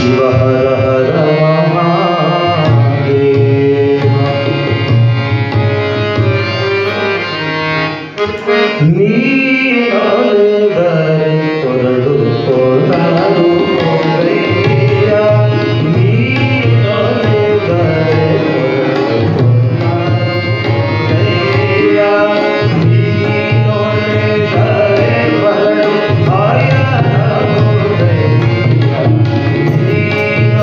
ಶಿವ ಹರ ಹರ ಮಹಾದೇವ. ನೀನಾದರೆ ಹೊರಡು ಹೊರಡು ಹೋಗಯ್ಯ. ನೀನಾದರೆ ಹೊರಡು ಹೋಗಯ್ಯ. ನೀನೊಲಿದರೆ ಹೊರಡು ಆಯನ ಹೋಗಯ್ಯ. ನೀನೊಲಿದರೆ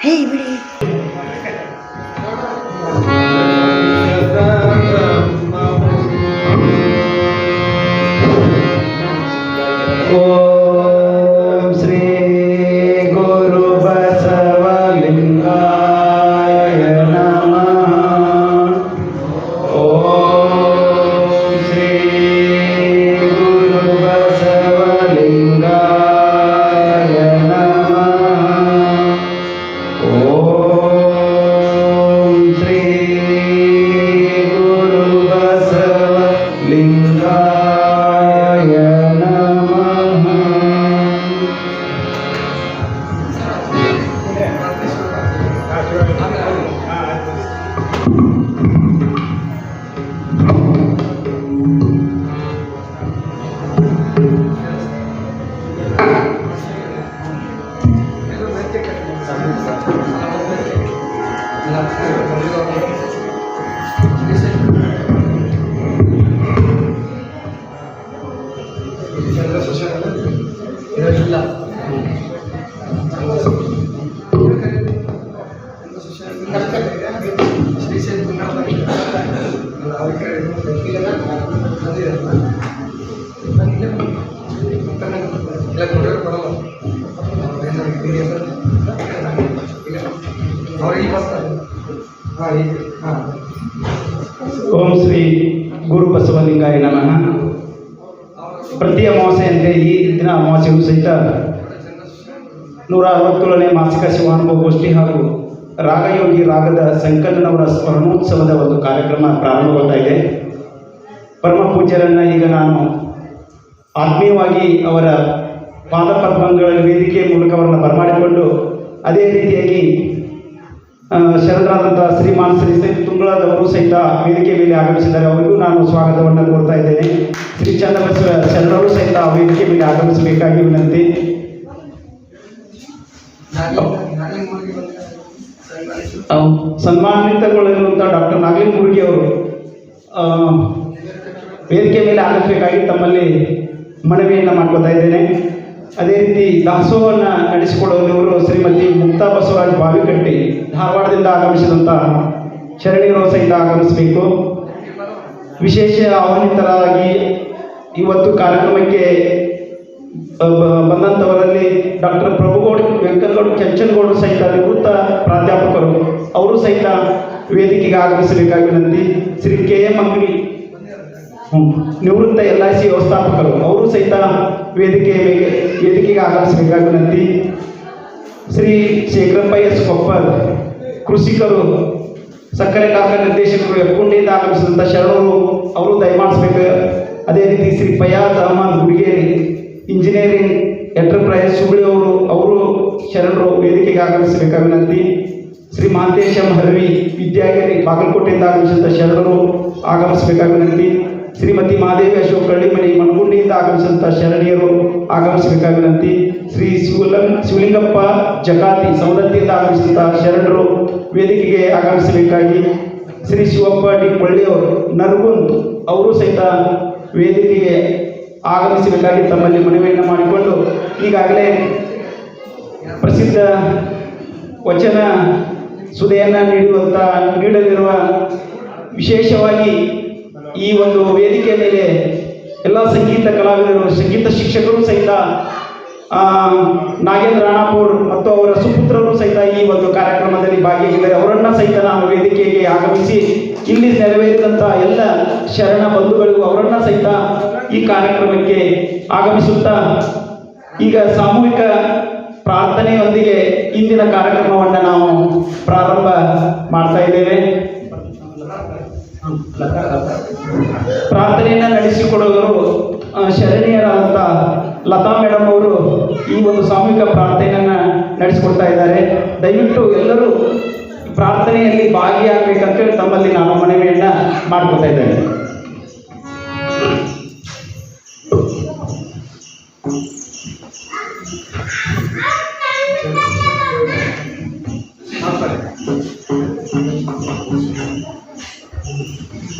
ಹೇ ಬಿಡಿ. ಓಂ ಶ್ರೀ ಗುರು ಬಸವಲಿಂಗಾಯ ನಮಃ. ಓಂ ಶ್ರೀ ಗುರು ಬಸವಲಿಂಗಾಯ ನಮಃ. ಓಂ ಶ್ರೀ ಗುರು ಬಸವಲಿಂಗಾಯ ನಮಃ. ಓಂ ಶ್ರೀ ಗುರು ಬಸವಲಿಂಗಾಯ ನಮಃ. ಪ್ರತಿ ಅಮಾವಾಸ್ಯೆಯಂತೆ ಈ ದಿನ ಅಮಾವಾಸ್ಯೆಯೂ ಸಹಿತ 167ನೇ ಮಾಸಿಕ ಶಿವಾನುಭವ ಗೋಷ್ಠಿ ಹಾಗೂ ರಾಗಯೋಗಿ ರಾಗದ ಸಂಕಲನವರ ಸ್ಮರಣೋತ್ಸವದ ಒಂದು ಕಾರ್ಯಕ್ರಮ ಪ್ರಾರಂಭವಾಗ್ತಾ ಇದೆ. ಪರಮ ಪೂಜ್ಯರನ್ನು ಈಗ ನಾನು ಆತ್ಮೀಯವಾಗಿ ಅವರ ಪಾದಪದ್ಮಗಳ ವೇದಿಕೆ ಮೂಲಕ ಅವರನ್ನು ಬರಮಾಡಿಕೊಂಡು, ಅದೇ ರೀತಿಯಾಗಿ ಶರಣರಾದಂಥ ಶ್ರೀಮಾನ್ ಶ್ರೀ ತುಂಗಳದವರು ಸಹಿತ ವೇದಿಕೆ ಮೇಲೆ ಆಗಮಿಸಿದ್ದಾರೆ. ಅವರಿಗೂ ನಾನು ಸ್ವಾಗತವನ್ನು ಕೋರ್ತಾ ಇದ್ದೇನೆ. ಶ್ರೀ ಚನ್ನಬಸವ ಶರಣರು ಸಹಿತ ವೇದಿಕೆ ಮೇಲೆ ಆಗಮಿಸಬೇಕಾಗಿ ವಿನಂತಿ. ಸನ್ಮಾನಿತಗೊಳ್ಳಿರುವಂಥ ಡಾಕ್ಟರ್ ನಾಗಲಿಂಗಮುರುಗಿ ಅವರು ವೇದಿಕೆ ಮೇಲೆ ಆಗಮಿಸಬೇಕಾಗಿ ತಮ್ಮಲ್ಲಿ ಮನವಿಯನ್ನು ಮಾಡ್ಕೋತಾ ಇದ್ದೇನೆ. ಅದೇ ರೀತಿ ದಾಸೋಹವನ್ನು ನಡೆಸಿಕೊಡುವವರು ಶ್ರೀಮತಿ ಮುಕ್ತಾ ಬಸವರಾಜ್ ಬಾವಿಕಟ್ಟಿ ಧಾರವಾಡದಿಂದ ಆಗಮಿಸಿದಂಥ ಶರಣಿಯರು ಸಹಿತ ಆಗಮಿಸಬೇಕು. ವಿಶೇಷ ಆಹ್ವಾನಿತರಾಗಿ ಇವತ್ತು ಕಾರ್ಯಕ್ರಮಕ್ಕೆ ಬಂದಂಥವರಲ್ಲಿ ಡಾಕ್ಟರ್ ಪ್ರಭುಗೌಡ ವೆಂಕಟಗೌಡ ಕೆಂಚನಗೌಡರು ಸಹಿತ ನಿವೃತ್ತ ಪ್ರಾಧ್ಯಾಪಕರು, ಅವರು ಸಹಿತ ವೇದಿಕೆಗೆ ಆಗಮಿಸಬೇಕಾಗಿ ವಿನಂತಿ. ಶ್ರೀ KM ಅಂಗಡಿ ನಿವೃತ್ತ LIC ವ್ಯವಸ್ಥಾಪಕರು, ಅವರು ಸಹಿತ ವೇದಿಕೆಗೆ ಆಗಮಿಸಬೇಕಾಗಿ ವಿನಂತಿ. ಶ್ರೀ ಶೇಖರಪ್ಪ S ಕೊಪ್ಪರ್ ಕೃಷಿಕರು, ಸಕ್ಕರೆ ಕಾರ್ಖಾನೆ ನಿರ್ದೇಶಕರು ಯಕ್ಕುಂಡಿಯಿಂದ ಆಗಮಿಸಿದಂಥ ಶರಣರು, ಅವರು ದಯಮಾಡಿಸಬೇಕು. ಅದೇ ರೀತಿ ಶ್ರೀ ಫಯಾಜ್ ಅಹಮದ್ ಗುಡಿಗೇರಿ ಇಂಜಿನಿಯರಿಂಗ್ ಎಂಟರ್ಪ್ರೈಸ್ ಸುಬ್ಳಿ ಅವರು ಶರಣರು ವೇದಿಕೆಗೆ ಆಗಮಿಸಬೇಕಾಗಿ ವಿನಂತಿ. ಶ್ರೀ ಮಹಾಂತೇಶ ಹರವಿ ವಿದ್ಯಾಗಿರಿ ಬಾಗಲಕೋಟೆಯಿಂದ ಆಗಮಿಸಿದಂಥ ಶರಣರು ಆಗಮಿಸಬೇಕಾಗಿ ವಿನಂತಿ. ಶ್ರೀಮತಿ ಮಹಾದೇವಿ ಅಶೋಕ್ ಕಳ್ಳಿಮನಿ ಮನಗುಂಡಿಯಿಂದ ಆಗಮಿಸಿದಂಥ ಶರಣಿಯರು ಆಗಮಿಸಬೇಕಾಗಿ ವಿನಂತಿ. ಶ್ರೀ ಶಿವಲಿಂಗಪ್ಪ ಜಕಾತಿ ಸವದತ್ತಿಯಿಂದ ಆಗಮಿಸಿದಂಥ ಶರಣರು ವೇದಿಕೆಗೆ ಆಗಮಿಸಬೇಕಾಗಿ. ಶ್ರೀ ಶಿವಪ್ಪ ಡಿ ಕೊಳ್ಳಿಯವರು ನರಗುಂದ್, ಅವರು ಸಹಿತ ವೇದಿಕೆಗೆ ಆಗಮಿಸಬೇಕಾಗಿ ತಮ್ಮಲ್ಲಿ ಮನವಿಯನ್ನು ಮಾಡಿಕೊಂಡು, ಈಗಾಗಲೇ ಪ್ರಸಿದ್ಧ ವಚನ ಸುದೆಯನ್ನು ನೀಡಲಿರುವ ವಿಶೇಷವಾಗಿ ಈ ಒಂದು ವೇದಿಕೆ ಮೇಲೆ ಎಲ್ಲ ಸಂಗೀತ ಕಲಾವಿದರು, ಸಂಗೀತ ಶಿಕ್ಷಕರು ಸಹಿತ ನಾಗೇಂದ್ರ ರಾಣಾಪುರ್ ಮತ್ತು ಅವರ ಸುಪುತ್ರರು ಸಹಿತ ಈ ಒಂದು ಕಾರ್ಯಕ್ರಮದಲ್ಲಿ ಭಾಗಿಯಾಗಿದ್ದಾರೆ. ಅವರನ್ನು ಸಹಿತ ನಾವು ವೇದಿಕೆಗೆ ಆಗಮಿಸಿ ಇಲ್ಲಿ ನೆರವೇರಿದಂಥ ಎಲ್ಲ ಶರಣ ಬಂಧುಗಳಿಗೂ ಅವರನ್ನು ಸಹಿತ ಈ ಕಾರ್ಯಕ್ರಮಕ್ಕೆ ಆಗಮಿಸುತ್ತಾ ಈಗ ಸಾಮೂಹಿಕ ಪ್ರಾರ್ಥನೆಯೊಂದಿಗೆ ಇಂದಿನ ಕಾರ್ಯಕ್ರಮವನ್ನು ನಾವು ಪ್ರಾರಂಭ ಮಾಡ್ತಾ ಇದ್ದೇವೆ. ಪ್ರಾರ್ಥನೆಯನ್ನು ನಡೆಸಿಕೊಡುವವರು ಶರಣಿಯರಾದಂಥ ಲತಾ ಮೇಡಮ್ ಅವರು ಈ ಒಂದು ಸಾಮೂಹಿಕ ಪ್ರಾರ್ಥನೆಯನ್ನು ನಡೆಸಿಕೊಡ್ತಾ ಇದ್ದಾರೆ. ದಯವಿಟ್ಟು ಎಲ್ಲರೂ ಪ್ರಾರ್ಥನೆಯಲ್ಲಿ ಭಾಗಿಯಾಗಬೇಕಂತೇಳಿ ತಮ್ಮಲ್ಲಿ ನಾನು ಮನವಿಯನ್ನು ಮಾಡ್ಕೊತಾ ಇದ್ದೇನೆ.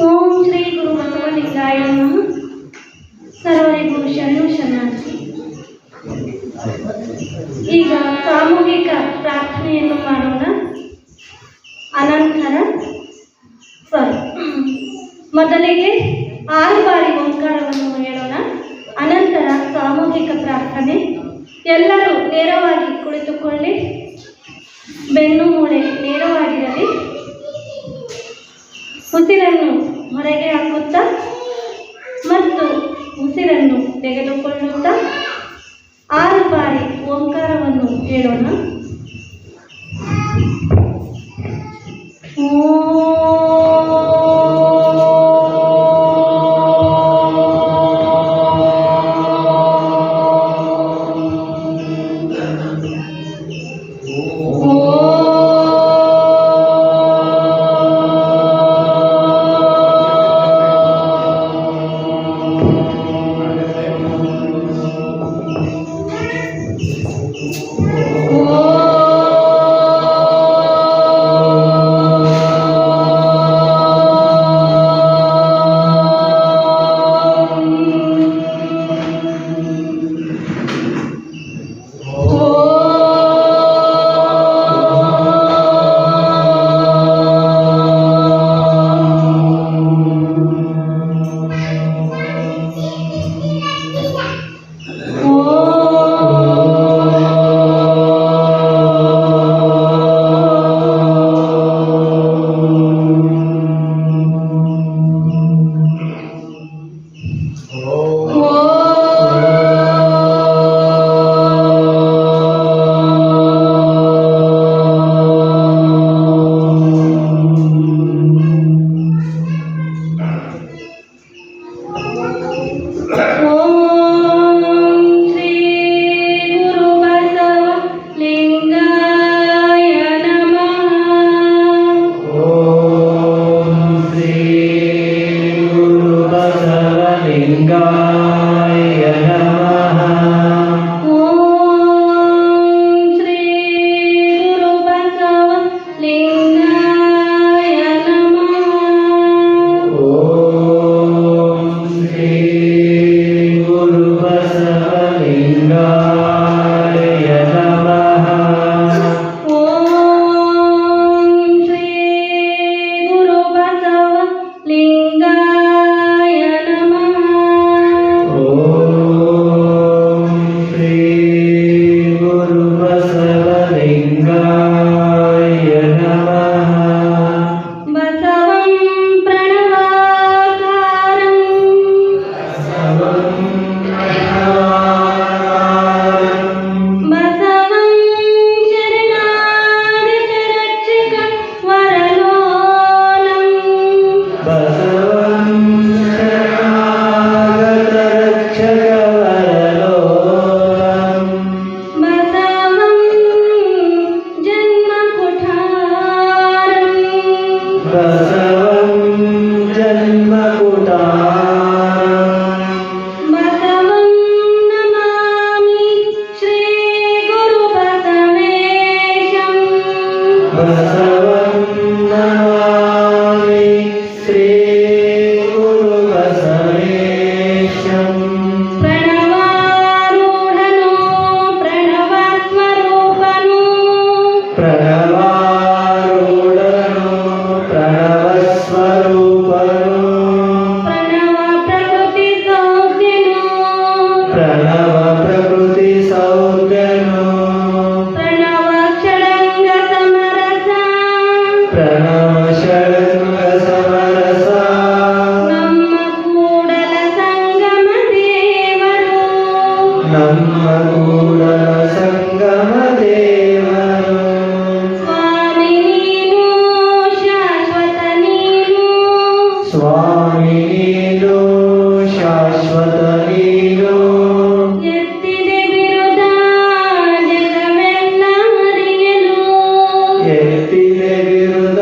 ಓಂ ಶ್ರೀ ಗುರು ಬಸವಲಿಂಗಾಯ ನಮಃ. ಸರ್ವರಿಗೂ ಶರಣು ಶರಣಾರ್ಥಿ. ಈಗ ಸಾಮೂಹಿಕ ಪ್ರಾರ್ಥನೆಯನ್ನು ಮಾಡೋಣ. ಅನಂತರ ಮೊದಲಿಗೆ 6 ಬಾರಿ ಓಂಕಾರವನ್ನು ಹೇಳೋಣ. ಅನಂತರ ಸಾಮೂಹಿಕ ಪ್ರಾರ್ಥನೆ. ಎಲ್ಲರೂ ನೇರವಾಗಿ ಕುಳಿತುಕೊಳ್ಳಿ. ಬೆನ್ನು ಮೂಳೆ ನೇರವಾಗಿರಲಿ. ಉಸಿರನ್ನು ಹೊರಗೆ ಹಾಕುತ್ತಾ ಮತ್ತು ಉಸಿರನ್ನು ತೆಗೆದುಕೊಳ್ಳುತ್ತಾ 6 ಬಾರಿ ಓಂಕಾರವನ್ನು ಹೇಳೋಣ. ಎತ್ತಿದೆ ಬಿರುದ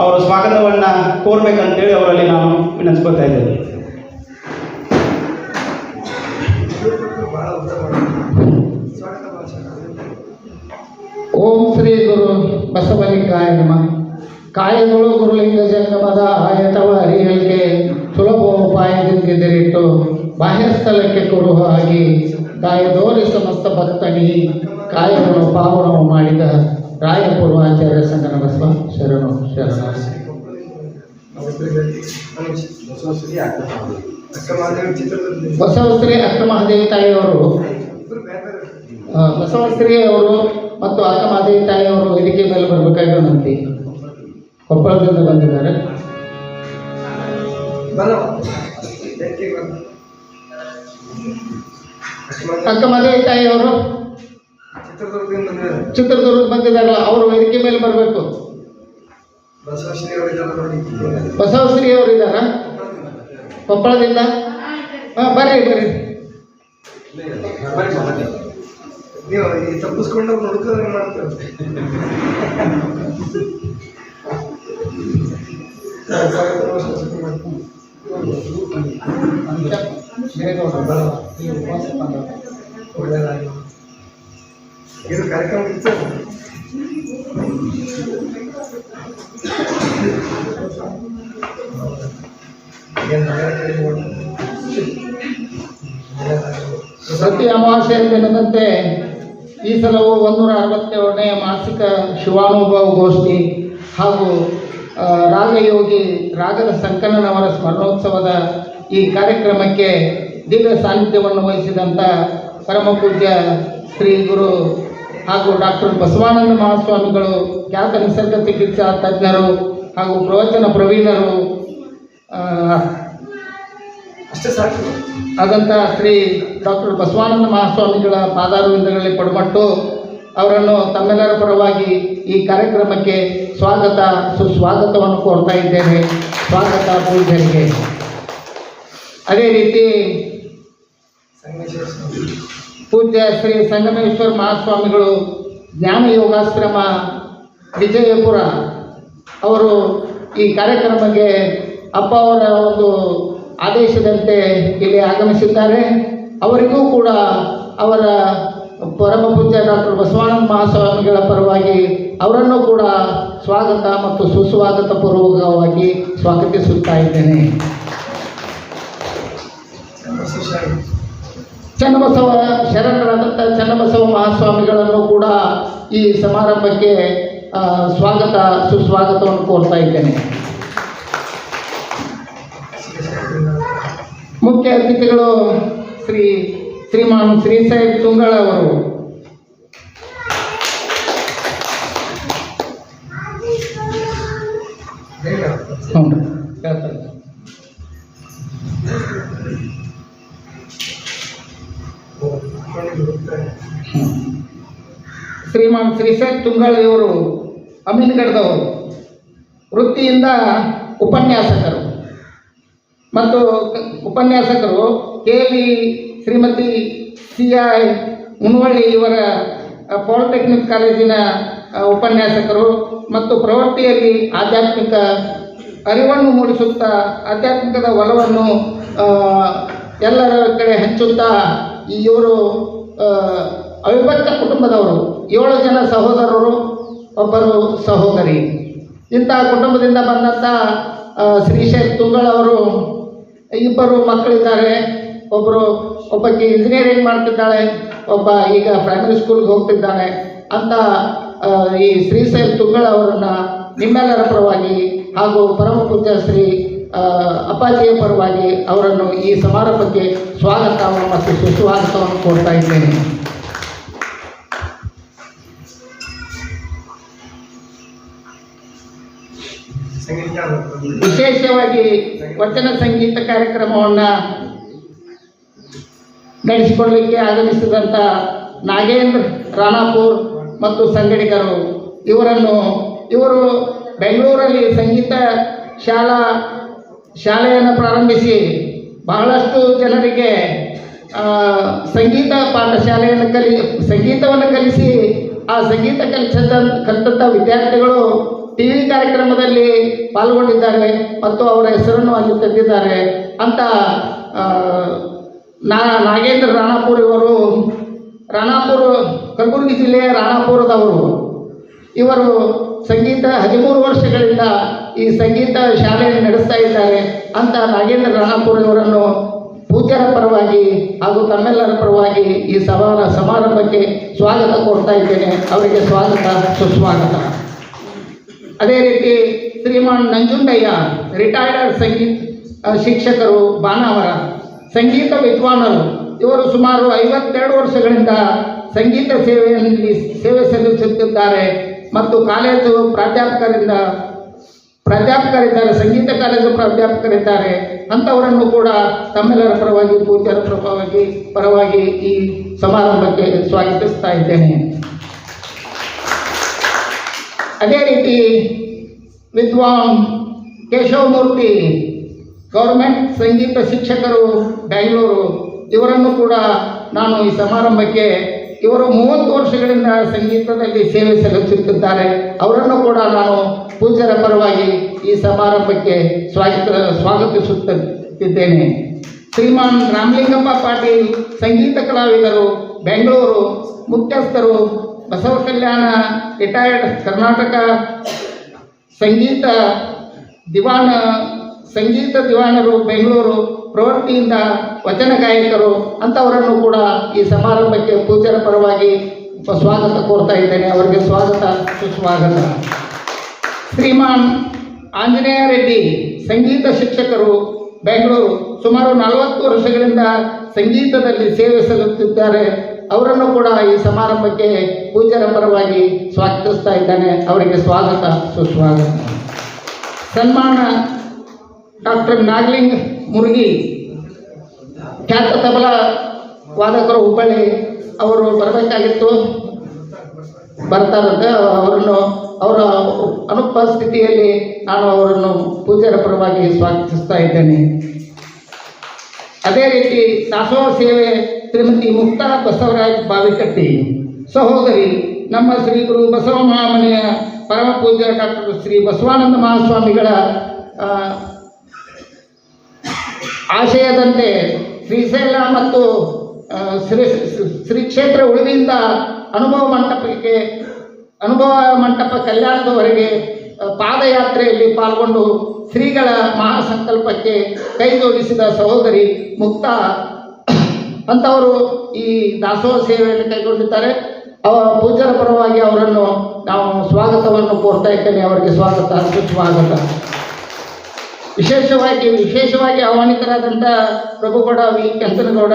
ಅವರ ಸ್ವಾಗತವನ್ನು ಕೋರ್ಬೇಕಂತೇಳಿ ಅವರಲ್ಲಿ ನಾನು ವಿನಂತಿಸ್ಕೊತಾ ಇದ್ದೇನೆ. ಓಂ ಶ್ರೀ ಗುರು ಬಸವಲಿಂಗಾಯ ನಮಃ. ಕಾಯಗಳು ಗುರುಲಿಂಗ ಜಂಗಮದ ಆಯತವ ಅರಿಯಲ್ಗೆ ಸುಲಭೋಪಾಯದಿಂದಿರಿಟ್ಟು ಬಾಹ್ಯಸ್ಥಳಕ್ಕೆ ಕೊಡುವ ಆಗಿ ಕಾಯದೋರಿ ಸಮಸ್ತ ಭಕ್ತನಿ ಕಾಯವನ್ನು ಪಾವನವು ಮಾಡಿದ ರಾಯ ಪೂರ್ವಾಚಾರ್ಯ ಸಂಗನ ಬಸವ ಶರಣು ಶರಣ. ಬಸವಶ್ರೀ ಅಕ್ಕ ಮಹಾದೇವಿ ತಾಯಿಯವರು ಬಸವಶ್ರೀ ಅವರು ಮತ್ತು ಅಕ್ಕ ಮಹಾದೇವಿ ತಾಯಿಯವರು ವೇದಿಕೆ ಮೇಲೆ ಬರಬೇಕಾಗಿ ವಿನಂತಿ. ಕೊಪ್ಪಳದಿಂದ ಬಂದಿದ್ದಾರೆ. ಅಕ್ಕ ಮಹಾದೇವಿ ತಾಯಿಯವರು ಚಿತ್ರದುರ್ಗ ಬಂದಿದ್ದಾರಲ್ಲ, ಅವರು ವೇದಿಕೆ ಮೇಲೆ ಬರಬೇಕು. ಬಸವಶ್ರೀ ಅವರು ಇದ್ದಾರ ಕೊಪ್ಪಳದಿಂದ? ಬರ್ರಿ ಬರ್ರಿ. ನೀವು ತಪ್ಪಿಸ್ಕೊಂಡು ನೋಡ್ಕೋದ್ರೆ ಮಾಡ್ತಾರೆ. ಇದು ಕಾರ್ಯಕ್ರಮ ಇತ್ತು. ಪ್ರತಿ ಅಮಾವಾಸ್ಯೆ ದಿನದಂತೆ ಈ ಸಲವು 167ನೇ ಮಾಸಿಕ ಶಿವಾನುಭವ ಗೋಷ್ಠಿ ಹಾಗೂ ರಾಗಯೋಗಿ ರಾಗದ ಸಂಕಲನವರ ಸ್ಮರಣೋತ್ಸವದ ಈ ಕಾರ್ಯಕ್ರಮಕ್ಕೆ ದಿವ್ಯ ಸಾನ್ನಿಧ್ಯವನ್ನು ವಹಿಸಿದಂಥ ಪರಮ ಪೂಜ್ಯ ಶ್ರೀ ಗುರು ಹಾಗೂ ಡಾಕ್ಟರ್ ಬಸವಾನಂದ ಮಹಾಸ್ವಾಮಿಗಳು, ಖ್ಯಾತ ನಿಸರ್ಗ ಚಿಕಿತ್ಸಾ ತಜ್ಞರು ಹಾಗೂ ಪ್ರವಚನ ಪ್ರವೀಣರು ಆದಂಥ ಶ್ರೀ ಡಾಕ್ಟರ್ ಬಸವಾನಂದ ಮಹಾಸ್ವಾಮಿಗಳ ಪಾದಾರವಿಂದಗಳಲ್ಲಿ ಪಡುಮಟ್ಟು ಅವರನ್ನು ತಮ್ಮೆಲ್ಲರ ಪರವಾಗಿ ಈ ಕಾರ್ಯಕ್ರಮಕ್ಕೆ ಸ್ವಾಗತ ಸುಸ್ವಾಗತವನ್ನು ಕೋರ್ತಾ ಇದ್ದೇನೆ. ಸ್ವಾಗತ ಪೂಜ್ಯರಿಗೆ. ಅದೇ ರೀತಿ ಪೂಜ್ಯ ಶ್ರೀ ಸಂಗಮೇಶ್ವರ ಮಹಾಸ್ವಾಮಿಗಳು ಜ್ಞಾನ ಯೋಗಾಶ್ರಮ ವಿಜಯಪುರ ಅವರು ಈ ಕಾರ್ಯಕ್ರಮಕ್ಕೆ ಅಪ್ಪ ಅವರ ಒಂದು ಆದೇಶದಂತೆ ಇಲ್ಲಿ ಆಗಮಿಸಿದ್ದಾರೆ. ಅವರಿಗೂ ಕೂಡ ಅವರ ಪರಮ ಪೂಜ್ಯ ಡಾಕ್ಟರ್ ಬಸವಾನಂದ ಮಹಾಸ್ವಾಮಿಗಳ ಪರವಾಗಿ ಅವರನ್ನು ಕೂಡ ಸ್ವಾಗತ ಮತ್ತು ಸುಸ್ವಾಗತ ಪೂರ್ವಕವಾಗಿ ಸ್ವಾಗತಿಸುತ್ತಾ ಇದ್ದೇನೆ. ಚನ್ನಬಸವ ಶರಣರಾದಂಥ ಚನ್ನಬಸವ ಮಹಾಸ್ವಾಮಿಗಳನ್ನು ಕೂಡ ಈ ಸಮಾರಂಭಕ್ಕೆ ಸ್ವಾಗತ ಸುಸ್ವಾಗತವನ್ನು ಕೋರ್ತಾ ಇದ್ದೇನೆ. ಮುಖ್ಯ ಅತಿಥಿಗಳು ಶ್ರೀಮಾನ್ ಶ್ರೀ ಸಾಹೇಬ್ ತುಂಗಳ ಅವರು. ಶ್ರೀಮಾನ್ ಶ್ರೀ ಸಾಹೇಬ್ ತುಂಗಳಿಯವರು ಅಮೀನ್ಗಢದವರು, ವೃತ್ತಿಯಿಂದ ಉಪನ್ಯಾಸಕರು ಮತ್ತು ಉಪನ್ಯಾಸಕರು KV ಶ್ರೀಮತಿ CI ಮುನವಳ್ಳಿ ಇವರ ಪಾಲಿಟೆಕ್ನಿಕ್ ಕಾಲೇಜಿನ ಉಪನ್ಯಾಸಕರು ಮತ್ತು ಪ್ರವೃತ್ತಿಯಲ್ಲಿ ಆಧ್ಯಾತ್ಮಿಕ ಅರಿವನ್ನು ಮೂಡಿಸುತ್ತಾ ಆಧ್ಯಾತ್ಮಿಕದ ಒಲವನ್ನು ಎಲ್ಲರ ಕಡೆ ಹಂಚುತ್ತಾ ಇವರು ಅವಿಭಕ್ತ ಕುಟುಂಬದವರು. 7 ಜನ ಸಹೋದರರು, ಒಬ್ಬರು ಸಹೋದರಿ. ಇಂತಹ ಕುಟುಂಬದಿಂದ ಬಂದಂಥ ಶ್ರೀಶೈಲ್ ತುಂಗಳವರು 2 ಮಕ್ಕಳಿದ್ದಾರೆ. ಒಬ್ಬಕ್ಕೆ ಇಂಜಿನಿಯರಿಂಗ್ ಮಾಡ್ತಿದ್ದಾಳೆ, ಒಬ್ಬ ಈಗ ಪ್ರೈಮರಿ ಸ್ಕೂಲ್ಗೆ ಹೋಗ್ತಿದ್ದಾನೆ ಅಂತ ಈ ಶ್ರೀಶೈಲ್ ತುಂಗಳವರನ್ನು ನಿಮ್ಮೆಲ್ಲರ ಪರವಾಗಿ ಹಾಗೂ ಪರಮ ಪೂಜ್ಯ ಶ್ರೀ ಅಪ್ಪಾಜಿಯ ಪರವಾಗಿ ಅವರನ್ನು ಈ ಸಮಾರಂಭಕ್ಕೆ ಸ್ವಾಗತವನ್ನು ಮತ್ತು ಸುಸ್ವಾಗತವನ್ನು ಕೋರ್ತಾ ಇದ್ದೇನೆ. ವಿಶೇಷವಾಗಿ ವಚನ ಸಂಗೀತ ಕಾರ್ಯಕ್ರಮವನ್ನು ನಡೆಸಿಕೊಳ್ಳಲಿಕ್ಕೆ ಆಗಮಿಸಿದಂಥ ನಾಗೇಂದ್ರ ರಾಣಾಪುರ್ ಮತ್ತು ಸಂಗಡಿಗರು ಇವರು ಬೆಂಗಳೂರಲ್ಲಿ ಸಂಗೀತ ಶಾಲೆಯನ್ನು ಪ್ರಾರಂಭಿಸಿ ಬಹಳಷ್ಟು ಜನರಿಗೆ ಸಂಗೀತ ಪಾಠಶಾಲೆಯನ್ನು ಸಂಗೀತವನ್ನು ಕಲಿಸಿ ಆ ಸಂಗೀತ ಕಲಿತಂಥ ವಿದ್ಯಾರ್ಥಿಗಳು ಟಿ ವಿ ಕಾರ್ಯಕ್ರಮದಲ್ಲಿ ಪಾಲ್ಗೊಂಡಿದ್ದಾರೆ ಮತ್ತು ಅವರ ಹೆಸರನ್ನು ಅಲ್ಲಿ ತೆಗೆದಿದ್ದಾರೆ ಅಂತ ನಾಗೇಂದ್ರ ರಾಣಾಪುರ್ ಇವರು ಕಲಬುರಗಿ ಜಿಲ್ಲೆಯ ರಾಣಾಪುರದವರು. ಇವರು ಸಂಗೀತ 13 ವರ್ಷಗಳಿಂದ ಈ ಸಂಗೀತ ಶಾಲೆಯನ್ನು ನಡೆಸ್ತಾ ಇದ್ದಾರೆ ಅಂತ ನಾಗೇಂದ್ರ ರಾಣಾಪುರ ಇವರನ್ನು ಪೂಜ್ಯರ ಪರವಾಗಿ ಹಾಗೂ ತಮ್ಮೆಲ್ಲರ ಪರವಾಗಿ ಈ ಸಮಾರಂಭಕ್ಕೆ ಸ್ವಾಗತ ಕೊಡ್ತಾ ಇದ್ದೇನೆ. ಅವರಿಗೆ ಸ್ವಾಗತ, ಸುಸ್ವಾಗತ. ಅದೇ ರೀತಿ ಶ್ರೀಮಾನ್ ನಂಜುಂಡಯ್ಯ, ರಿಟೈರ್ಡ್ ಸಂಗೀತ ಶಿಕ್ಷಕರು, ಬಾನಾವರ, ಸಂಗೀತ ವಿದ್ವಾನರು. ಇವರು ಸುಮಾರು 52 ವರ್ಷಗಳಿಂದ ಸಂಗೀತ ಸೇವೆ ಸಲ್ಲಿಸುತ್ತಿದ್ದಾರೆ ಮತ್ತು ಕಾಲೇಜು ಪ್ರಾಧ್ಯಾಪಕರಿದ್ದಾರೆ, ಸಂಗೀತ ಕಾಲೇಜು ಪ್ರಾಧ್ಯಾಪಕರಿದ್ದಾರೆ. ಅಂಥವರನ್ನು ಕೂಡ ತಮ್ಮೆಲ್ಲರ ಪರವಾಗಿ, ಪೂಜ್ಯರ ಪರವಾಗಿ ಈ ಸಮಾರಂಭಕ್ಕೆ ಸ್ವಾಗತಿಸ್ತಾ ಇದ್ದೇನೆ. ಅದೇ ರೀತಿ ವಿದ್ವಾನ್ ಕೇಶವಮೂರ್ತಿ, ಗೌರ್ಮೆಂಟ್ ಸಂಗೀತ ಶಿಕ್ಷಕರು, ಬೆಂಗಳೂರು. ಇವರನ್ನು ಕೂಡ ನಾನು ಈ ಸಮಾರಂಭಕ್ಕೆ, ಇವರು 30 ವರ್ಷಗಳಿಂದ ಸಂಗೀತದಲ್ಲಿ ಸೇವೆ ಸಲ್ಲಿಸುತ್ತಿದ್ದಾರೆ. ಅವರನ್ನು ಕೂಡ ನಾನು ಪೂಜ್ಯರ ಪರವಾಗಿ ಈ ಸಮಾರಂಭಕ್ಕೆ ಸ್ವಾಗತಿಸುತ್ತಿದ್ದೇನೆ. ಶ್ರೀಮಾನ್ ರಾಮಲಿಂಗಪ್ಪ ಪಾಟೀಲ್, ಸಂಗೀತ ಕಲಾವಿದರು, ಬೆಂಗಳೂರು. ಮುಖ್ಯಸ್ಥರು ಬಸವ ಕಲ್ಯಾಣ, ರಿಟೈರ್ಡ್ ಕರ್ನಾಟಕ ಸಂಗೀತ ದಿವಾನರು, ಬೆಂಗಳೂರು. ಪ್ರವೃತ್ತಿಯಿಂದ ವಚನ ಗಾಯಕರು. ಅಂಥವರನ್ನು ಕೂಡ ಈ ಸಮಾರಂಭಕ್ಕೆ ಪೂಜ್ಯರ ಪರವಾಗಿ ಸ್ವಾಗತ ಕೋರ್ತಾ ಇದ್ದೇನೆ. ಅವರಿಗೆ ಸ್ವಾಗತ, ಸುಸ್ವಾಗತ. ಶ್ರೀಮಾನ್ ಆಂಜನೇಯ ರೆಡ್ಡಿ, ಸಂಗೀತ ಶಿಕ್ಷಕರು, ಬೆಂಗಳೂರು. ಸುಮಾರು 40 ವರ್ಷಗಳಿಂದ ಸಂಗೀತದಲ್ಲಿ ಸೇವೆ ಸಲ್ಲಿಸುತ್ತಿದ್ದಾರೆ. ಅವರನ್ನು ಕೂಡ ಈ ಸಮಾರಂಭಕ್ಕೆ ಪೂಜ್ಯರ ಪರವಾಗಿ ಸ್ವಾಗತಿಸ್ತಾ ಇದ್ದಾನೆ. ಅವರಿಗೆ ಸ್ವಾಗತ, ಸುಸ್ವಾಗತ. ಸನ್ಮಾನ ಡಾಕ್ಟರ್ ನಾಗಲಿಂಗ್ ಮುರುಗಿ, ಖ್ಯಾತ ತಬಲಾ ವಾದಕರು, ಹುಬ್ಬಳ್ಳಿ. ಅವರು ಬರಬೇಕಾಗಿತ್ತು, ಬರ್ತಾರಂತೆ. ಅವರ ಅನುಪಸ್ಥಿತಿಯಲ್ಲಿ ನಾನು ಅವರನ್ನು ಪೂಜ್ಯರ ಪರವಾಗಿ ಸ್ವಾಗತಿಸ್ತಾ ಇದ್ದೇನೆ. ಅದೇ ರೀತಿ ದಾಸೋಹ ಸೇವೆ ಶ್ರೀಮತಿ ಮುಕ್ತಾ ಬಸವರಾಜ್ ಬಾವಿಕಟ್ಟಿ, ಸಹೋದರಿ, ನಮ್ಮ ಶ್ರೀ ಗುರು ಬಸವ ಮಹಾಮನೆಯ ಪರಮ ಪೂಜ್ಯ ಡಾಕ್ಟರ್ ಶ್ರೀ ಬಸವಾನಂದ ಮಹಾಸ್ವಾಮಿಗಳ ಆಶಯದಂತೆ ಶ್ರೀಶೈಲ ಮತ್ತು ಶ್ರೀ ಕ್ಷೇತ್ರ ಉಳಿವಿಂದ ಅನುಭವ ಮಂಟಪ ಕಲ್ಯಾಣದವರೆಗೆ ಪಾದಯಾತ್ರೆಯಲ್ಲಿ ಪಾಲ್ಗೊಂಡು ಶ್ರೀಗಳ ಮಹಾಸಂಕಲ್ಪಕ್ಕೆ ಕೈ ಜೋಡಿಸಿದ ಸಹೋದರಿ ಮುಕ್ತಾ ಅಂಥವರು ಈ ದಾಸೋಹ ಸೇವೆಯನ್ನು ಕೈಗೊಂಡಿದ್ದಾರೆ. ಪೂಜ್ಯರ ಪರವಾಗಿ ಅವರನ್ನು ನಾವು ಸ್ವಾಗತವನ್ನು ಕೋರ್ತಾ ಇದ್ದೇನೆ. ಅವರಿಗೆ ಸ್ವಾಗತ, ಸುಸ್ವಾಗತ. ವಿಶೇಷವಾಗಿ ಆಹ್ವಾನಿತರಾದಂಥ Prabhugowda V Kenchanagowda,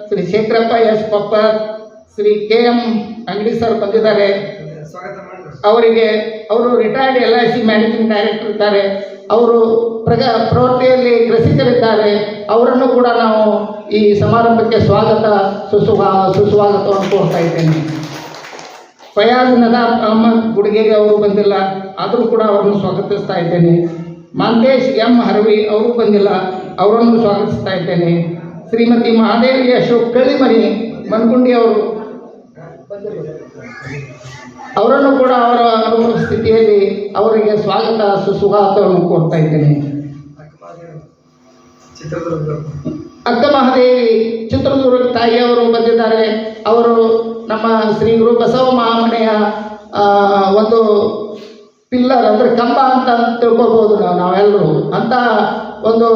Shri Shekharappa S Pappa, Shri KM Angadi sir ಬಂದಿದ್ದಾರೆ. ಅವರು ರಿಟೈರ್ಡ್ LIC ಮ್ಯಾನೇಜಿಂಗ್ ಡೈರೆಕ್ಟರ್ ಇದ್ದಾರೆ. ಅವರು ಪ್ರವೃತ್ತಿಯಲ್ಲಿ ಕೃಷಿಕರಿದ್ದಾರೆ. ಅವರನ್ನು ಕೂಡ ನಾವು ಈ ಸಮಾರಂಭಕ್ಕೆ ಸ್ವಾಗತ, ಸುಸ್ವಾಗತವನ್ನು ಕೋರ್ತಾ ಇದ್ದೇನೆ. ಫಯಾಜ್ ನದಾಫ್ ಅಹಮದ್ ಗುಡ್ಗೇರಿ ಅವರು ಬಂದಿಲ್ಲ, ಆದರೂ ಕೂಡ ಅವರನ್ನು ಸ್ವಾಗತಿಸ್ತಾ ಇದ್ದೇನೆ. ಮಾಂತೇಶ್ M ಹರವಿ ಅವರು ಬಂದಿಲ್ಲ, ಅವರನ್ನು ಸ್ವಾಗತಿಸ್ತಾ ಇದ್ದೇನೆ. ಶ್ರೀಮತಿ ಮಹಾದೇವಿ ಅಶೋಕ್ ಕಳ್ಳಿಮನಿ ಮನ್ಗುಂಡಿ ಅವರು ಅವರನ್ನು ಕೂಡ ಅವರ ಅನುಭವ ಸ್ಥಿತಿಯಲ್ಲಿ ಅವರಿಗೆ ಸ್ವಾಗತ, ಸುಸ್ವಾಗತವನ್ನು ಕೋರ್ತಾ ಇದ್ದೇನೆ. ಅಕ್ಕ ಮಹಾದೇವಿ ಚಿತ್ರದುರ್ಗ ತಾಯಿಯವರು ಬಂದಿದ್ದಾರೆ. ಅವರು ನಮ್ಮ ಶ್ರೀ ಗುರು ಬಸವ ಮಹಾಮನೆಯ ಒಂದು ಪಿಲ್ಲರ್, ಅಂದರೆ ಕಂಬ ಅಂತ ತಿಳ್ಕೊಬೋದು ನಾವೆಲ್ಲರೂ. ಅಂತ ಒಂದು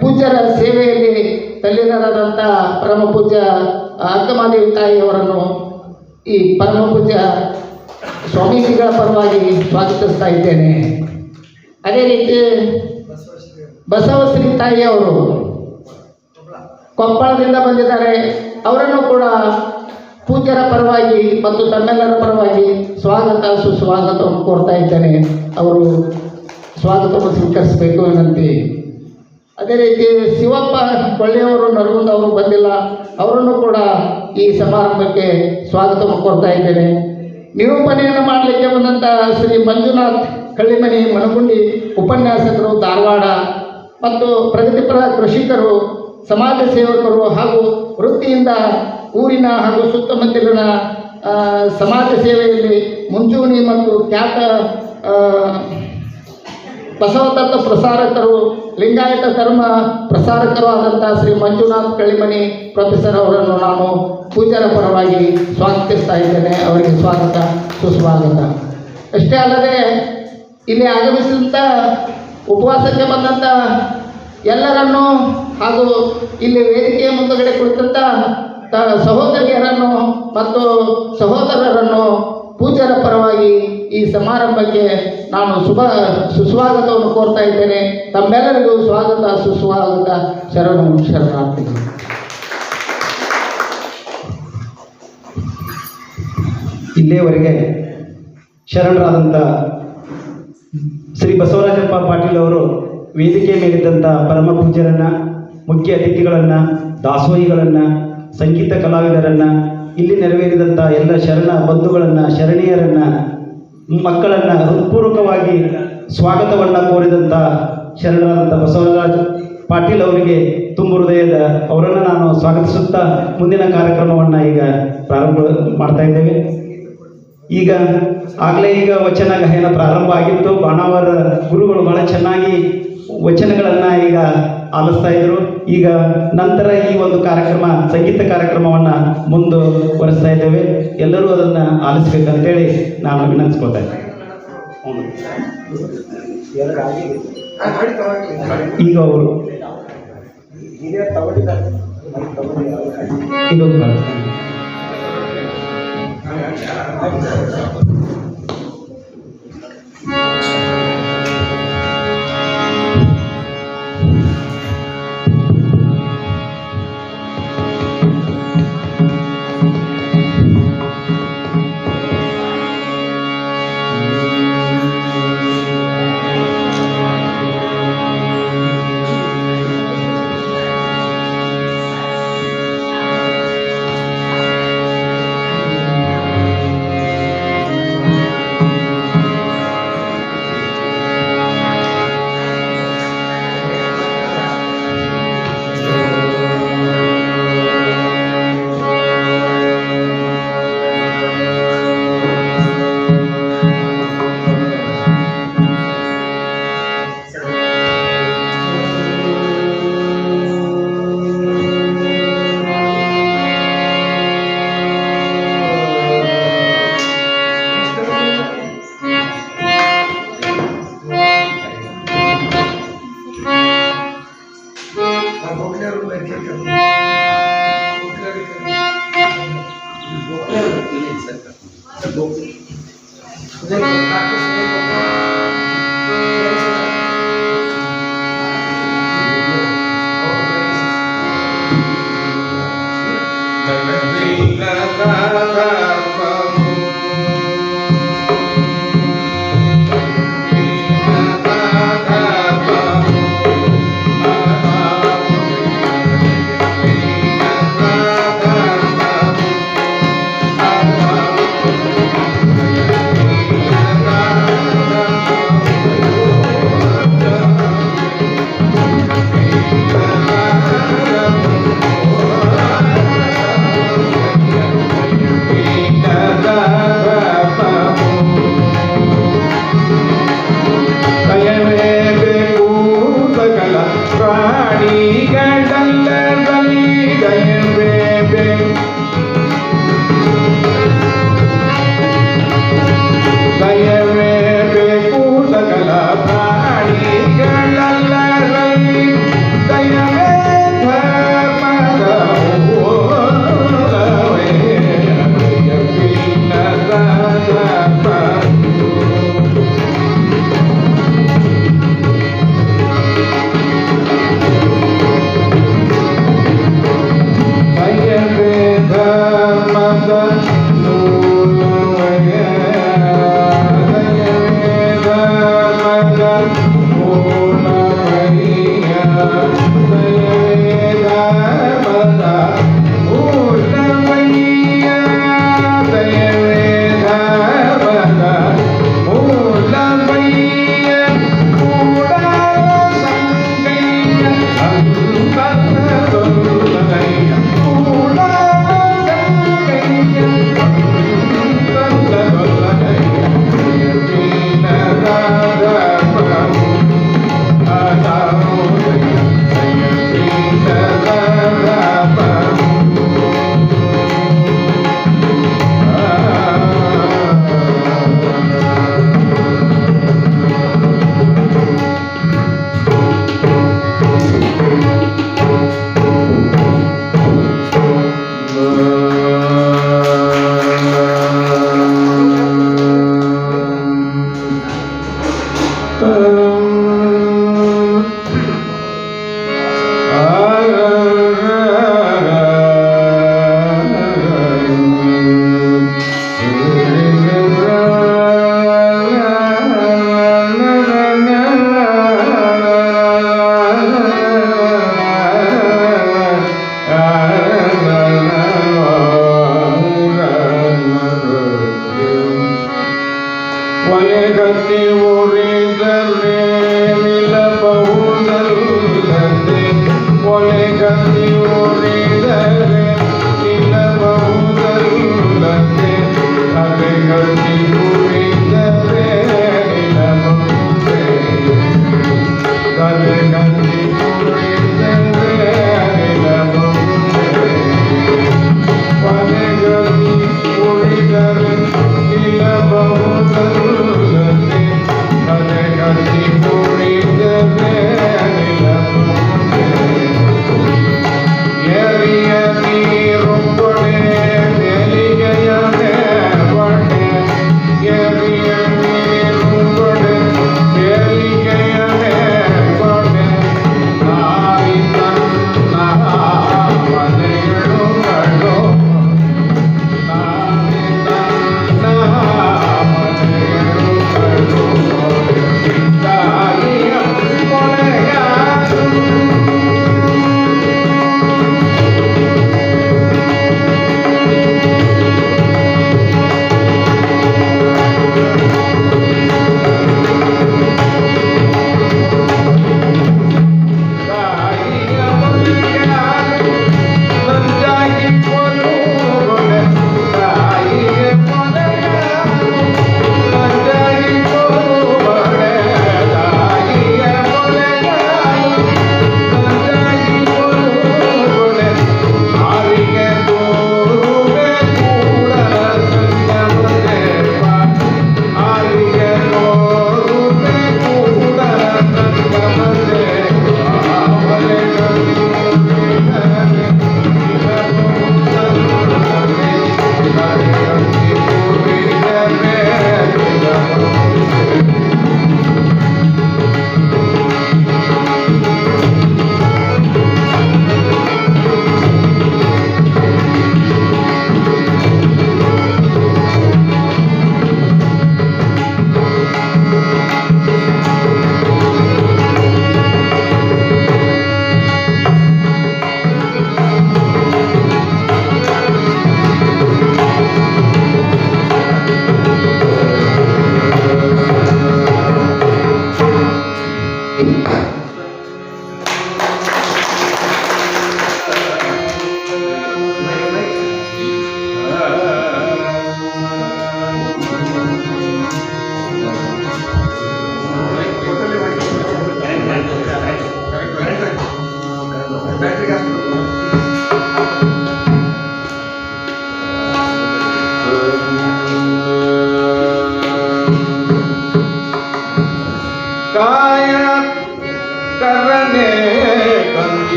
ಪೂಜ್ಯರ ಸೇವೆಯಲ್ಲಿ ತಲ್ಲೀನರಾದಂಥ ಪರಮ ಪೂಜ್ಯ ಅಕ್ಕಮಹಾದೇವಿ ತಾಯಿಯವರನ್ನು ಈ ಪರಮ ಪೂಜ್ಯ ಸ್ವಾಮೀಜಿಗಳ ಪರವಾಗಿ ಸ್ವಾಗತಿಸ್ತಾ ಇದ್ದೇನೆ. ಅದೇ ರೀತಿ ಬಸವಶ್ರೀ ತಾಯಿಯವರು ಕೊಪ್ಪಳದಿಂದ ಬಂದಿದ್ದಾರೆ. ಅವರನ್ನು ಕೂಡ ಪೂಜ್ಯರ ಪರವಾಗಿ ಮತ್ತು ತಮ್ಮೆಲ್ಲರ ಪರವಾಗಿ ಸ್ವಾಗತ, ಸುಸ್ವಾಗತವನ್ನು ಕೋರ್ತಾ ಇದ್ದೇನೆ. ಅವರು ಸ್ವಾಗತವನ್ನು ಸ್ವೀಕರಿಸಬೇಕು ವಿನಂತಿ. ಅದೇ ರೀತಿ ಶಿವಪ್ಪ ಕೊಳ್ಳಿಯವರು ನರಗುಂದ ಅವರು ಬಂದಿಲ್ಲ, ಅವರನ್ನು ಕೂಡ ಈ ಸಮಾರಂಭಕ್ಕೆ ಸ್ವಾಗತವನ್ನು ಕೋರ್ತಾ ಇದ್ದೇನೆ. ನಿರೂಪಣೆಯನ್ನು ಮಾಡಲಿಕ್ಕೆ ಬಂದಂಥ ಶ್ರೀ ಮಂಜುನಾಥ್ ಕಳ್ಳಿಮನಿ ಮನಗುಂಡಿ, ಉಪನ್ಯಾಸಕರು, ಧಾರವಾಡ. ಮತ್ತು ಪ್ರಗತಿಪರ ಕೃಷಿಕರು, ಸಮಾಜ ಸೇವಕರು ಹಾಗೂ ವೃತ್ತಿಯಿಂದ ಊರಿನ ಹಾಗೂ ಸುತ್ತಮುತ್ತಲಿನ ಸಮಾಜ ಸೇವೆಯಲ್ಲಿ ಮುಂಚೂಣಿ ಮತ್ತು ಖ್ಯಾತ ಬಸವತತ್ವ ಪ್ರಸಾರಕರು, ಲಿಂಗಾಯತ ಧರ್ಮ ಪ್ರಸಾರಕರು ಆದಂಥ ಶ್ರೀ ಮಂಜುನಾಥ್ ಕಳಿಮನಿ ಪ್ರೊಫೆಸರ್ ಅವರನ್ನು ನಾನು ಪೂಜ್ಯರ ಪರವಾಗಿ ಸ್ವಾಗತಿಸ್ತಾ ಇದ್ದೇನೆ. ಅವರಿಗೆ ಸ್ವಾಗತ, ಸುಸ್ವಾಗತ. ಅಷ್ಟೇ ಅಲ್ಲದೆ ಇಲ್ಲಿ ಆಗಮಿಸಿದಂಥ ಉಪವಾಸಕ್ಕೆ ಬಂದಂಥ ಎಲ್ಲರನ್ನು ಹಾಗೂ ಇಲ್ಲಿ ವೇದಿಕೆಯ ಮುಂದುಗಡೆ ಕುಳಿತಂಥ ಸಹೋದರಿಯರನ್ನು ಮತ್ತು ಸಹೋದರರನ್ನು ಪೂಜ್ಯರ ಪರವಾಗಿ ಈ ಸಮಾರಂಭಕ್ಕೆ ನಾನು ಸುಸ್ವಾಗತವನ್ನು ಕೋರ್ತಾ ಇದ್ದೇನೆ. ತಮ್ಮೆಲ್ಲರಿಗೂ ಸ್ವಾಗತ, ಸುಸ್ವಾಗತ, ಶರಣಾರ್ಥಿಗಳು. ಇಲ್ಲಿಯವರೆಗೆ ಶರಣರಾದಂಥ ಶ್ರೀ ಬಸವರಾಜಪ್ಪ ಪಾಟೀಲ್ ಅವರು ವೇದಿಕೆ ಮೇಲಿದ್ದಂಥ ಪರಮ ಪೂಜ್ಯರನ್ನು, ಮುಖ್ಯ ಅತಿಥಿಗಳನ್ನು, ದಾಸೋಹಿಗಳನ್ನು, ಸಂಗೀತ ಕಲಾವಿದರನ್ನು, ಇಲ್ಲಿ ನೆರವೇರಿದಂಥ ಎಲ್ಲ ಶರಣ ಬಂಧುಗಳನ್ನು, ಶರಣೀಯರನ್ನು, ಮಕ್ಕಳನ್ನು ಹೃತ್ಪೂರ್ವಕವಾಗಿ ಸ್ವಾಗತವನ್ನು ಕೋರಿದಂಥ ಶರಣರಾದಂಥ ಬಸವರಾಜ ಪಾಟೀಲ್ ಅವರಿಗೆ ತುಂಬ ಹೃದಯದ ಅವರನ್ನು ನಾನು ಸ್ವಾಗತಿಸುತ್ತಾ ಮುಂದಿನ ಕಾರ್ಯಕ್ರಮವನ್ನು ಈಗ ಪ್ರಾರಂಭ ಮಾಡ್ತಾ ಇದ್ದೇವೆ. ಈಗ ವಚನ ಗಾಯನ ಪ್ರಾರಂಭ ಆಗಿತ್ತು. ಬಾಣಾವರ ಗುರುಗಳು ಬಹಳ ಚೆನ್ನಾಗಿ ವಚನಗಳನ್ನು ಈಗ ಆಲಿಸ್ತಾ ಇದ್ರು. ಈಗ ನಂತರ ಈ ಒಂದು ಕಾರ್ಯಕ್ರಮ, ಸಂಗೀತ ಕಾರ್ಯಕ್ರಮವನ್ನು ಮುಂದುವರಿಸ್ತಾ ಇದ್ದೇವೆ. ಎಲ್ಲರೂ ಅದನ್ನು ಆಲಿಸ್ಬೇಕಂತೇಳಿ ನಾನು ವಿನಂತಿಸ್ಕೊಳ್ತಾ ಇದ್ದೇನೆ. ಈಗ ಅವರು ಇದೊಂದು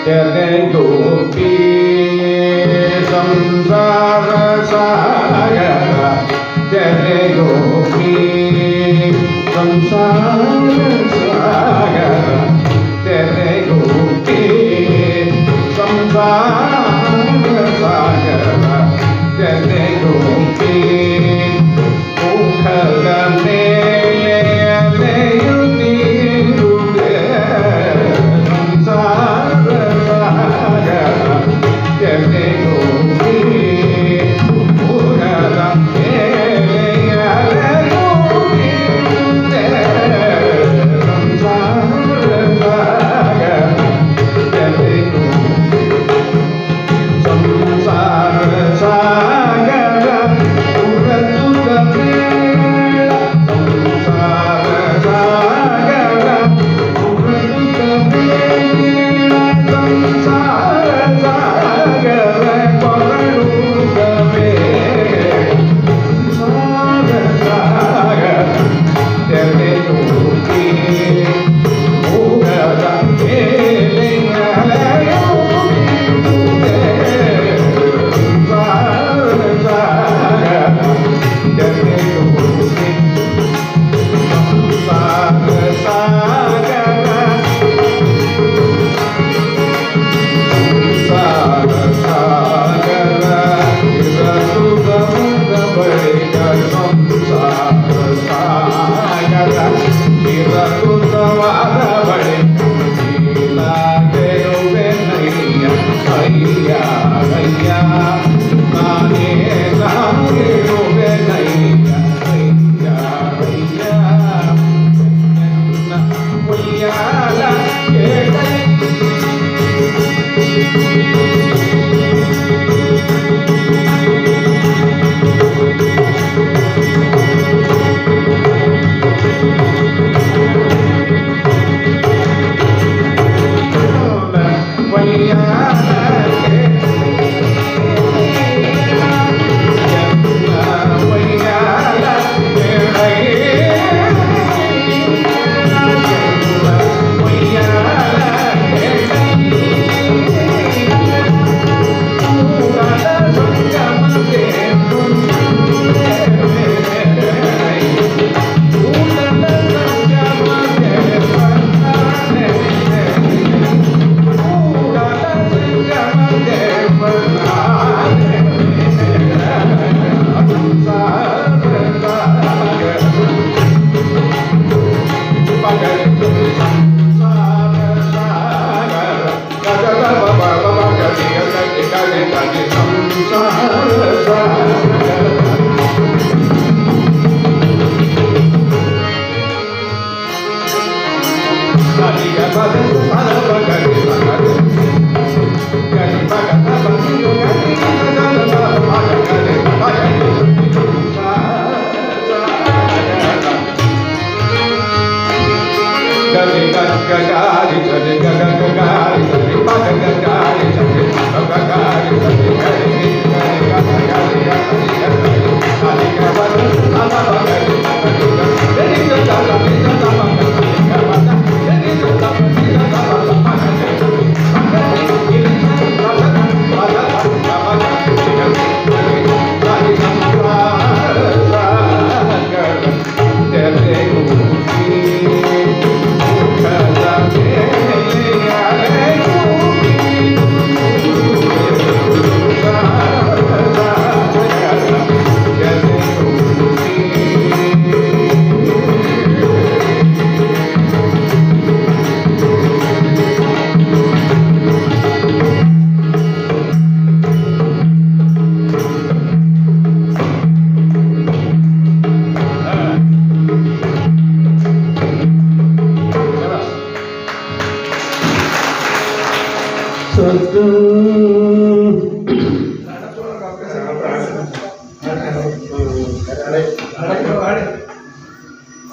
ತೆರೆಗೋಪಿ ಸಂಸಾರ ಸಾಗರ ತೆರೆಗೋಪಿ ಸಂಸಾರ ಸಾಗರ ತೆರೆಗೋಪಿ ಸಂಸಾರ ಸಾಗರ ತೆರೆಗೋಪಿ ಮುಖದ ಮೇಲೆ ಅಲೆಯು ನೀರುವೆ ಸಂಸಾರ ಸಾಗರ ತೆರೆಗೋಪಿ ಮುಖದ ಮೇಲೆ ಅಲೆಯು ನೀರುವೆ ಸಂಸಾರ ಸಾಗರ ತೆರೆಗೋಪಿ ಸಂಸಾರ ಸಾಗರ ಉರತುದ ಮೇಳ ಸಂಸಾರ ಸಾಗರ ಉರತುದ ಮೇಳ ಸಂಸಾರ ಸಾಗರ ಕೊರಳುದ ಮೇಳ ಸಂಸಾರ ಸಾಗರ ತೆರೆಗೋಪಿ ಮುಖದ ಮೇಲೆ ಅಲೆಯು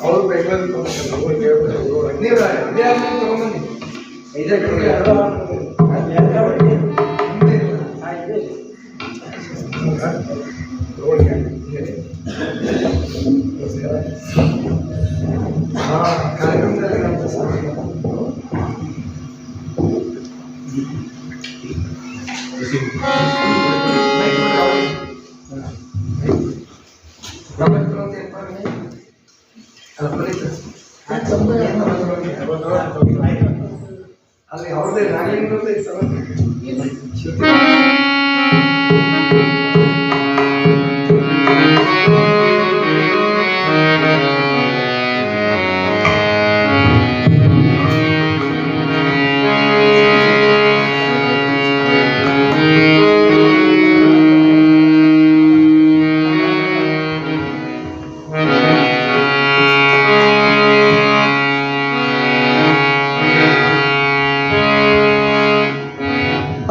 ಅವರು ಬೆಂಗಳೂರು ತಗೊಂಡ್ಬನ್ನಿ ಕಾರ್ಯಕ್ರಮದಲ್ಲಿ ಅಲ್ಲಿ ಅವ್ರದ್ದೇ ನಾಗೇಂದ್ರದ್ದೇ ಇತ್ತಲ್ಲ.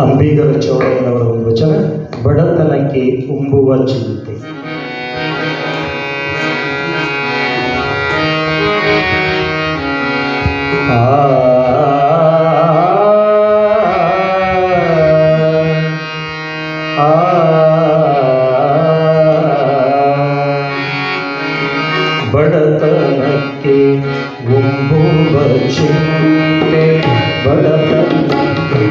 ಅಂಬಿಗರ ಚೌಡಯ್ಯನವರ ಒಂದು ವಚನ, ಬಡತನಕ್ಕೆ ಉಂಬುವ ಚಿಂತೆ. ಬಡತನಕ್ಕೆ ಉಂಬುವ ಚಿಂತೆ, ಬಡತನಕ್ಕೆ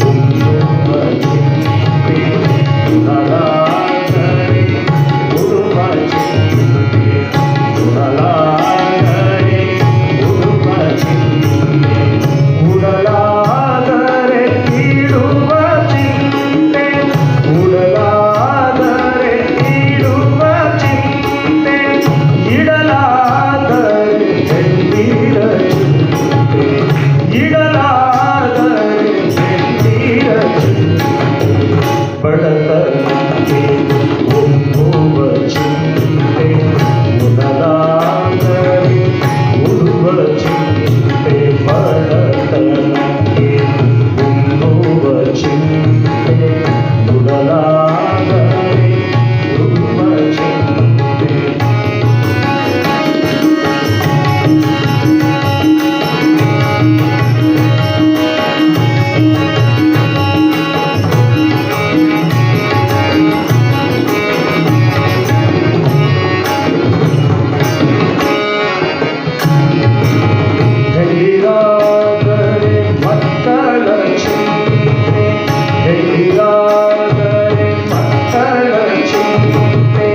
ಉಂಬುವ ಚಿಂತೆ, ಉಣಲಾಗದೆ ಉಡುವ ಚಿಂತೆ, ಉಣಲಾಗದೆ ಉಡುವ ಚಿಂತೆ, ಉಡಲಾದರೆ ಇಡುವ ಚಿಂತೆ, ಉಡಲಾದರೆ ಇಡುವ ಚಿಂತೆ, ಇಡಲಾದರೆ ಹೆಂಡಿರ ಚಿಂತೆ, ಇಡಲಾದರೆ ಹೆಂಡಿರ ಚಿಂತೆ, ಬಡತನಕ್ಕೆ ಉಂಬುವ ಚಿಂತೆ, ಉಡಲಾದರೆ ಉಡುವ ಚಿಂತೆ, ಬಡತನಕ್ಕೆ ಉಂಬುವ ಚಿಂತೆ, ಉಡಲಾದರೆ ಉಡುವ ಚಿಂತೆ. ಹೆಣ್ಣಿರಾದರೆ ಮಕ್ಕಳ ಚಿಂತೆ, ಹೆಣ್ಣಿರಾದರೆ ಮಕ್ಕಳ ಚಿಂತೆ,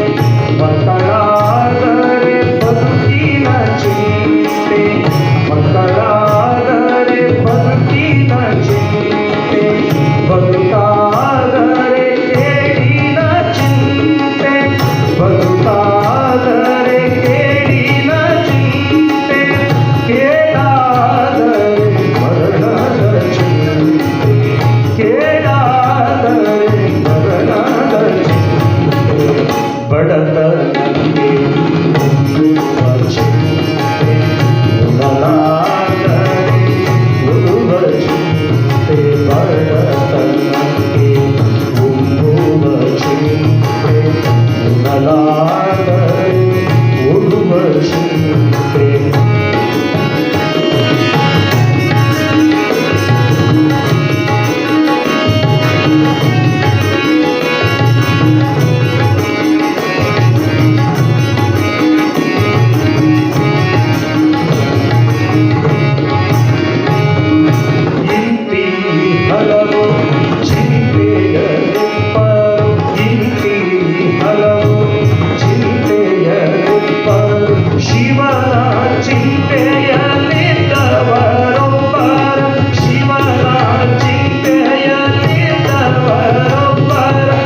ಮಕ್ಕಳಾದರೆ ಬದುಕಿನ ಚಿಂತೆ, ಮಕ್ಕಳಾದರೆ ಬದುಕಿನ ಚಿಂತೆ, ಬದುಕಾದರೆ ಕೇಡಿನ ಚಿಂತೆ, ಬದುಕಾದರೆ ಕೇಡಿನ ಚಿಂತೆ, ಕೇಡಾದರೆ ಮರಣದ ಚಿಂತೆ, ಕೇಡಾದರೆ ಮರಣದ ಚಿಂತೆ, ಬಡತನಕ್ಕೆ ಉಂಬುವ ಚಿಂತೆ, ಉಣಲಾಗದೆ ಉಡುವ ಚಿಂತೆ, ಬಡತನಕ್ಕೆ ಉಂಬುವ ಚಿಂತೆ, ಉಣಲಾಗದೆ ಉಡುವ ಚಿಂತೆ. ಇಂತಿ ಹಲವು ಚಿಂತೆಯಲಿಪ್ಪರು, ಇಂತಿ ಹಲವು ಚಿಂತೆಯಲಿಪ್ಪರು, ಶಿವನ ಚಿಂತೆಯಲ್ಲಿದ್ದವರೊಬ್ಬರು, ಶಿವನ ಚಿಂತೆಯಲ್ಲಿದ್ದವರೊಬ್ಬರು,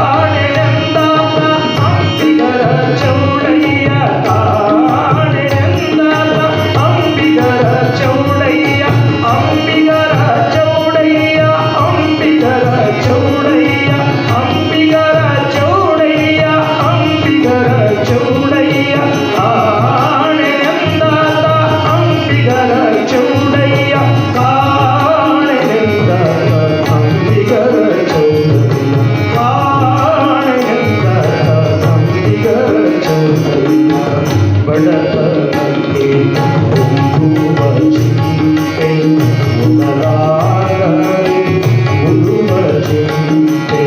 ಕಾಣೆಂದಾತ ಅಂಬಿಗರ ಚೌಡಯ್ಯ, ಕಾಣೆಂದಾತ ಅಂಬಿಗರ ಚೌಡಯ್ಯ, ಅಂಬಿಗರ ಚೌಡಯ್ಯ, ಅಂಬಿಗರ ಚೌಡಯ್ಯ, ಅಂಬಿಗರ ಚೌಡಯ್ಯ, ಅಂಬಿಗರ ಚೌಡಯ್ಯ, ಕಾಣೆಂದಾತ ಅಂಬಿಗರ ಚೌಡಯ್ಯ, ಕಾಣೆಂದಾತ ಅಂಬಿಗರ ಚೌಡಯ್ಯ, ಕಾಣೆಂದಾತ ಅಂಬಿಗರ ಚೌಡಯ್ಯ, ಬಡತನಕ್ಕೆ ಉಂಬುವ ಚಿಂತೆ, ಉಡಲಾದರೆ ಉಡುವ ಚಿಂತೆ,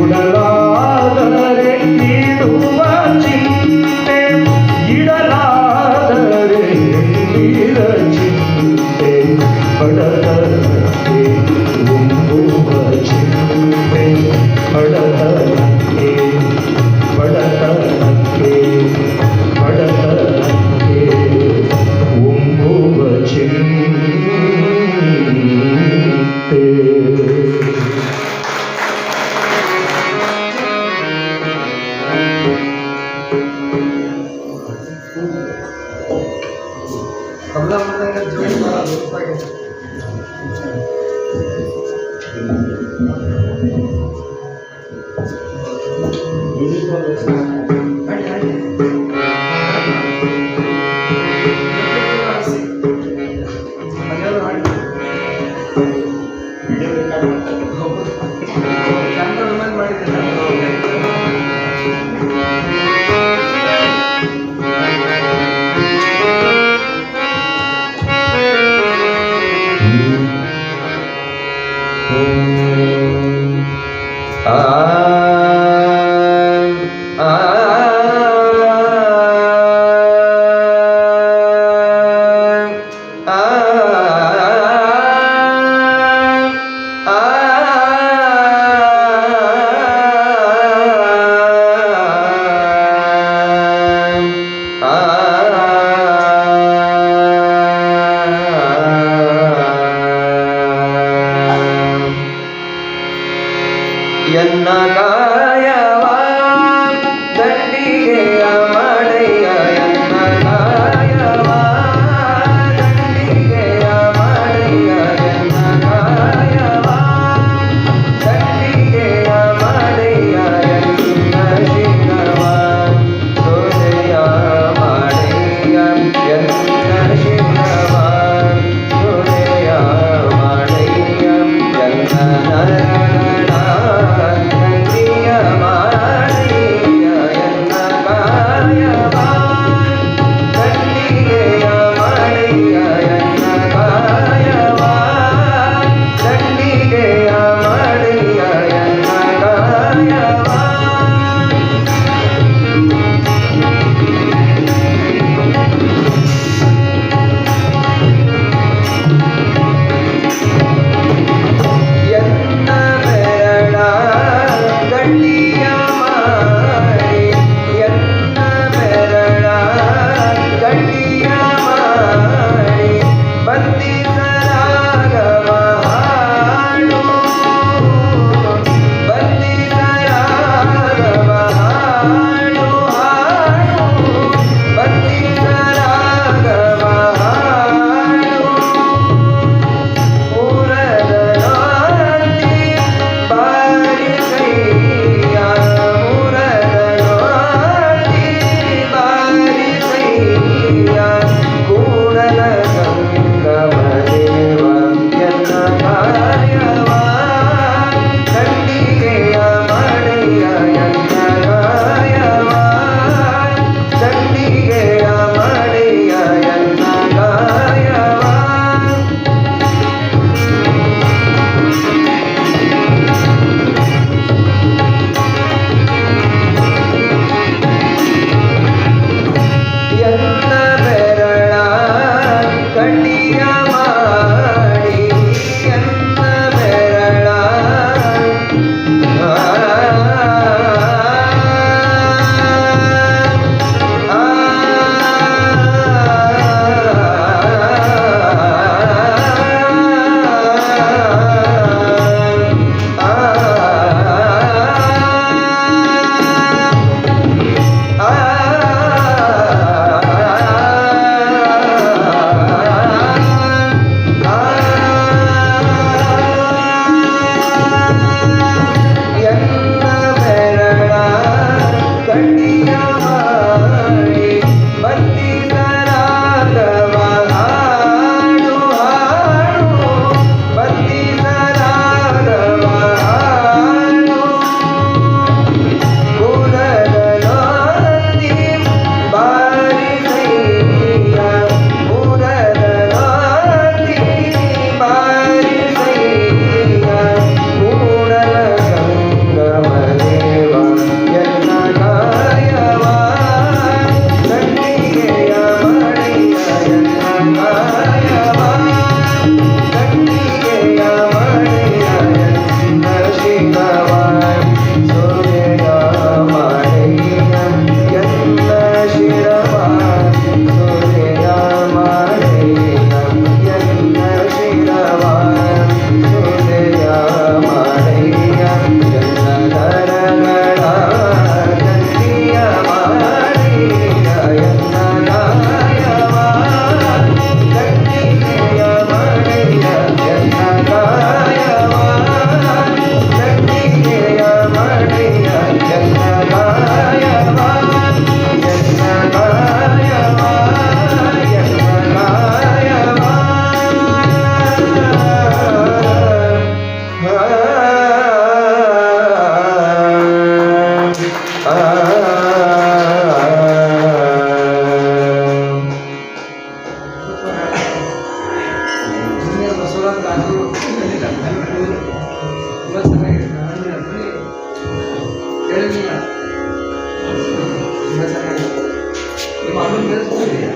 ಉಡಲಾದರೆ ಇಡುವ ಚಿಂತೆ, ಇಡಲಾದರೆ ಹೆಂಡಿರ ಚಿಂತೆ, ಬಡತನಕ್ಕೆ ಉಂಬುವ ಚಿಂತೆ. ಹಾಡಿ ಹಾಡಿ ಹಾಡಿಸಿ. ಮನೆಯವರು ಹಾಡಿ ಕ್ಯಾಮ್ರಾ ಮೇಲೆ ಮಾಡಿದ್ದೆ ಆ ಶಿವರಾಮ್ ರಾಜು ತುಂಬ ಚೆನ್ನಾಗಿದೆ. ಹೇಳಿಲ್ಲ ತುಂಬ ಚೆನ್ನಾಗಿದೆ. ನಿಮ್ಮ ಅಮ್ಮನ ಬೆಳೆಸ್ತಿದೆಯಾ?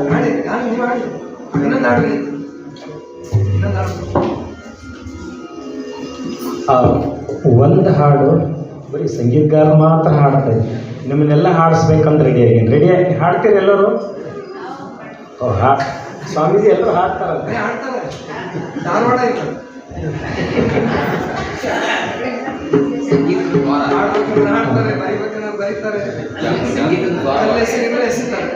ಮಾಡಿ ನಾನು ನೀವು ಮಾಡಿ ಇನ್ನೊಂದು ಹಾಡು ಇನ್ನೊಂದು ಹಾಡು ಒಂದು ಹಾಡು ಬರೀ ಸಂಗೀತಗಾರ ಮಾತ್ರ ಹಾಡ್ತಾ ಇದ್ದೆ. ನಿಮ್ಮನ್ನೆಲ್ಲ ಹಾಡಿಸ್ಬೇಕಂತ ರೆಡಿಯಾಗಿ ಹಾಡ್ತೀರಿ ಎಲ್ಲರೂ? ಓ ಸ್ವಾಮೀಜಿ ಎಲ್ಲರೂ ಹಾಡ್ತಾರಲ್ಲ. ಹಾಡ್ತಾರೆ ಧಾರವಾಡ ಇಲ್ಲ ಹಾಡ್ತಾರೆ ಬರಿಬೇಕನ್ನ ಬರೀತಾರೆ ಎಸಿತಾರೆ.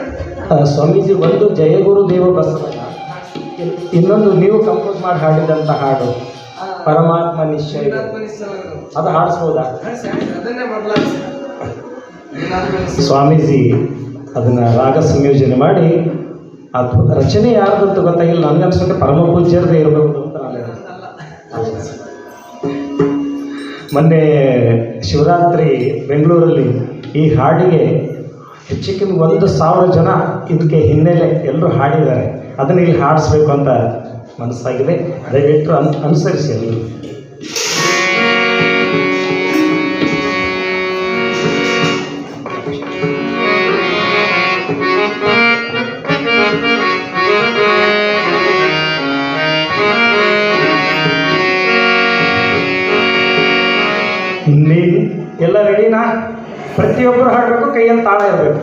ಸ್ವಾಮೀಜಿ ಒಂದು ಜಯಗುರು ದೇವ ಬಸವಣ್ಣ, ಇನ್ನೊಂದು ನೀವು ಕಂಪೋಸ್ ಮಾಡಿ ಹಾಡಿದಂಥ ಹಾಡು ಪರಮಾತ್ಮ ನಿಶ್ಚಯ, ಅದು ಹಾಡಿಸ್ಬೋದಾ? ಅದನ್ನೇ ಮೊದಲ ಸ್ವಾಮೀಜಿ ಅದನ್ನ ರಾಗ ಸಂಯೋಜನೆ ಮಾಡಿ ಅದು ರಚನೆ ಯಾರ್ದಂತ ಗೊತ್ತಾಗಿಲ್ಲ. ನನಗನ್ಸುತ್ತೆ ಪರಮ ಪೂಜ್ಯರದೇ ಇರಬೇಕು ಅಂತ ಮೊನ್ನೆ ಶಿವರಾತ್ರಿ ಬೆಂಗಳೂರಲ್ಲಿ ಈ ಹಾಡಿಗೆ ಹೆಚ್ಚು ಕಮ್ಮಿ 1,000 ಜನ ಇದಕ್ಕೆ ಹಿನ್ನೆಲೆ ಎಲ್ಲರೂ ಹಾಡಿದ್ದಾರೆ. ಅದನ್ನು ಇಲ್ಲಿ ಹಾಡಿಸ್ಬೇಕು ಅಂತ ಮನಸ್ಸಾಗಿದೆ. ದಯವಿಟ್ಟು ಅನುಸರಿಸಿ ಎಲ್ಲರೂ. ಎಲ್ಲ ರೆಡಿನಾ? ಪ್ರತಿಯೊಬ್ಬರು ಹಾಡಬೇಕು, ಕೈಯಲ್ಲಿ ತಾಳ ಇರಬೇಕು.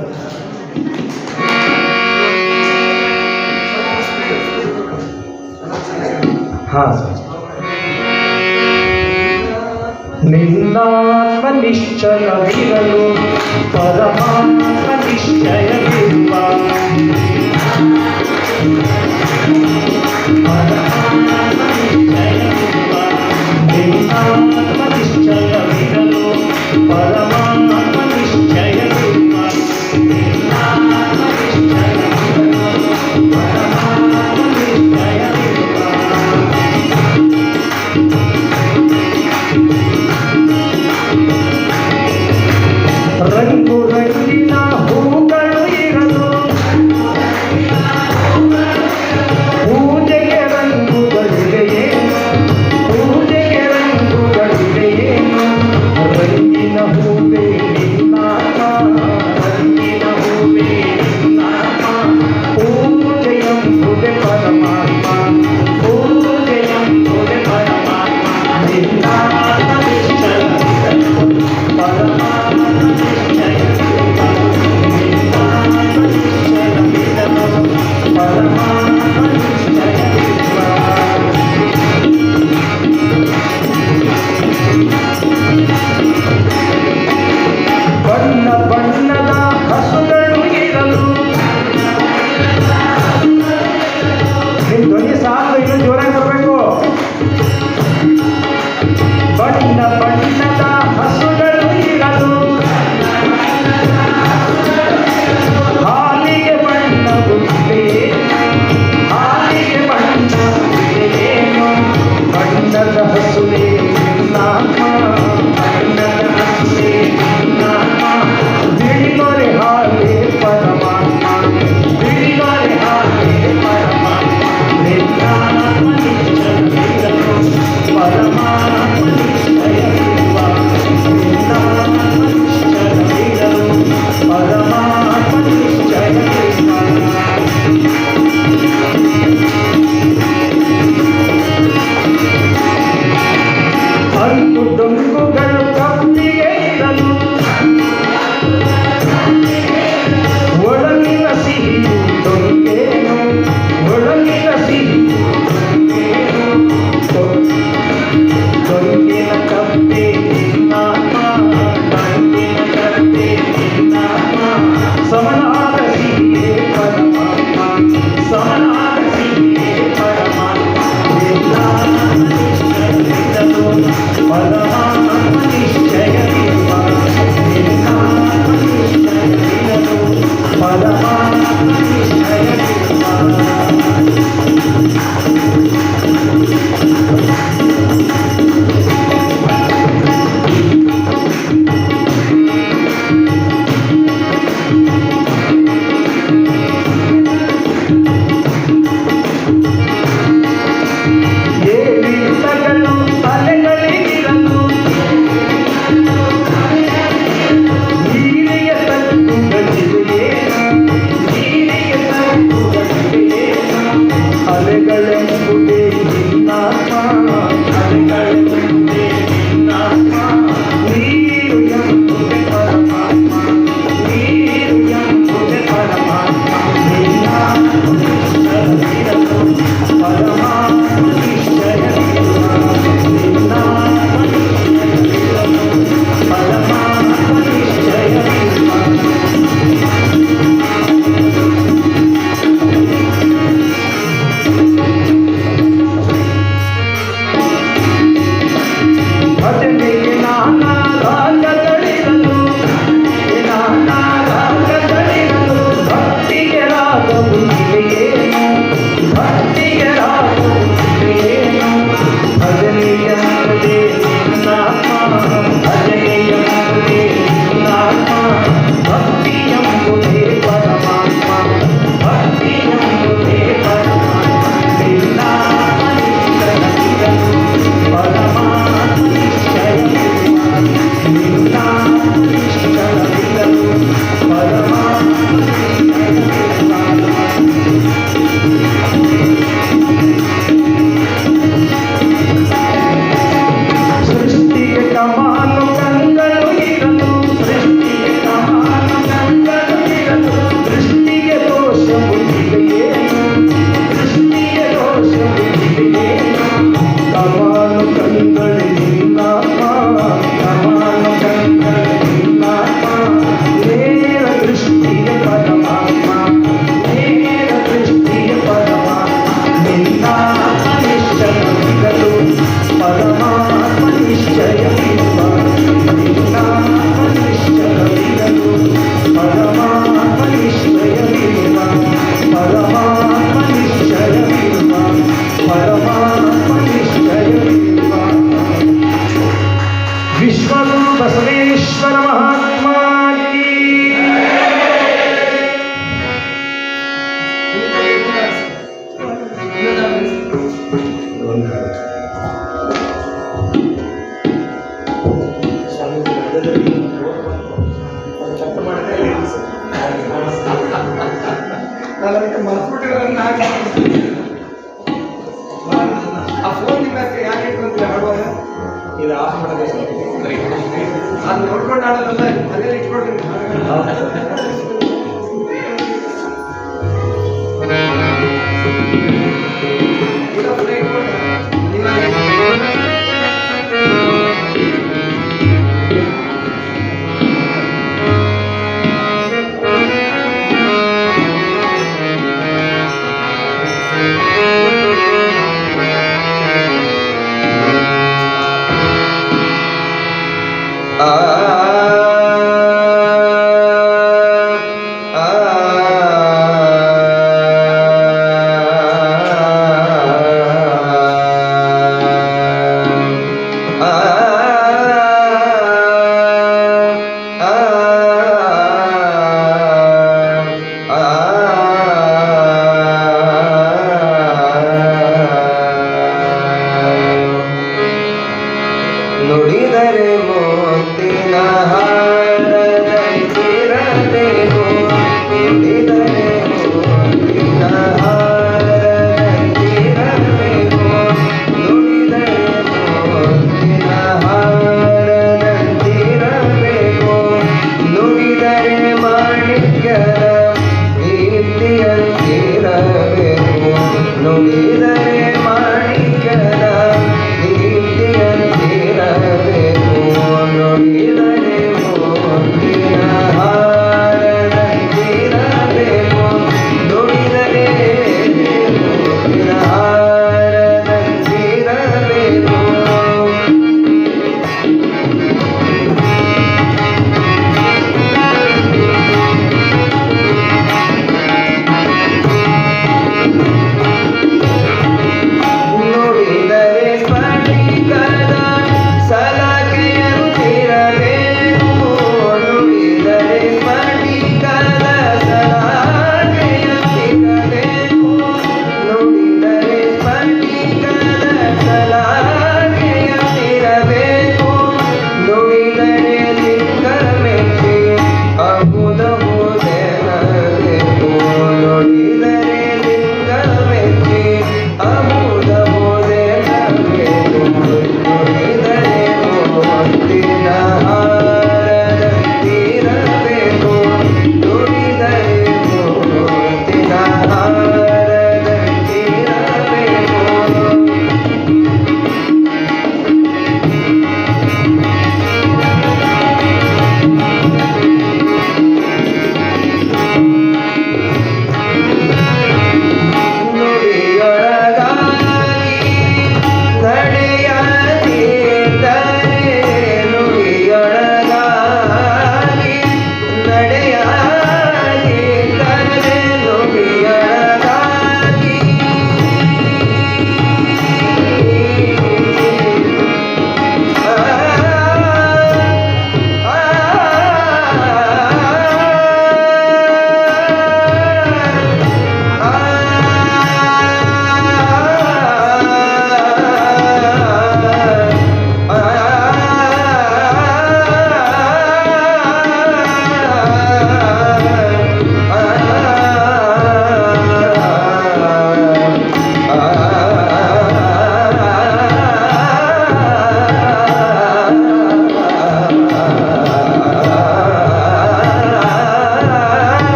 ಹಾಂ ಸರ್. ನಿನ್ನಾತ್ಮ ನಿಶ್ಚಯವಿರಲು ಪರಮಾತ್ಮ ನಿಶ್ಚಯವಿರುವ ನಿನ್ನಾತ್ಮ ನಿಶ್ಚಯವಿರಲು ಪರಮಾತ್ಮ ನಿಶ್ಚಯವಿರುವ ರಂಗು ರಂಗಿನ ಹೂಗಳು ಅದಕ್ಕೆ ಮರ್ತ್ಬಿಟ್ಟಿರೋದನ್ನ ಹಾಗೆ ಆ ಫೋನ್ ನಿಮ್ಮಕ್ಕೆ ಯಾಕೆ ಇಟ್ಕೊಂತೀವಿ ಆಡುವಾಗ ಇದು ಆಫ್ ಮಾಡೋದು ಅದು ನೋಡ್ಕೊಂಡು ಆಡೋದಲ್ಲ ಮನೇಲಿ ಇಟ್ಕೊಳ್ತೀನಿ ಈಗ ಫುಲ್ ಇಟ್ಕೊಂಡು ನುಡಿದರೆ ಮುತ್ತಿನ ಹಾರದಂತಿರಬೇಕು ನುಡಿದರೆ ಮುತ್ತಿನ ಹಾರದಂತಿರಬೇಕು ನುಡಿದರೆ ಮುತ್ತಿನ ಹಾರದಂತಿರಬೇಕು ನುಡಿದರೆ ಮಾಣಿಕ್ಯದ ದೀಪ್ತಿಯಂತಿರಬೇಕು ನುಡಿದರೆ ಮಾಣಿಕ್ಯದ ದೀಪ್ತಿಯಂತಿರಬೇಕು ನುಡಿದರೆ ಮುತ್ತಿನ ಹಾರದಂತಿರಬೇಕು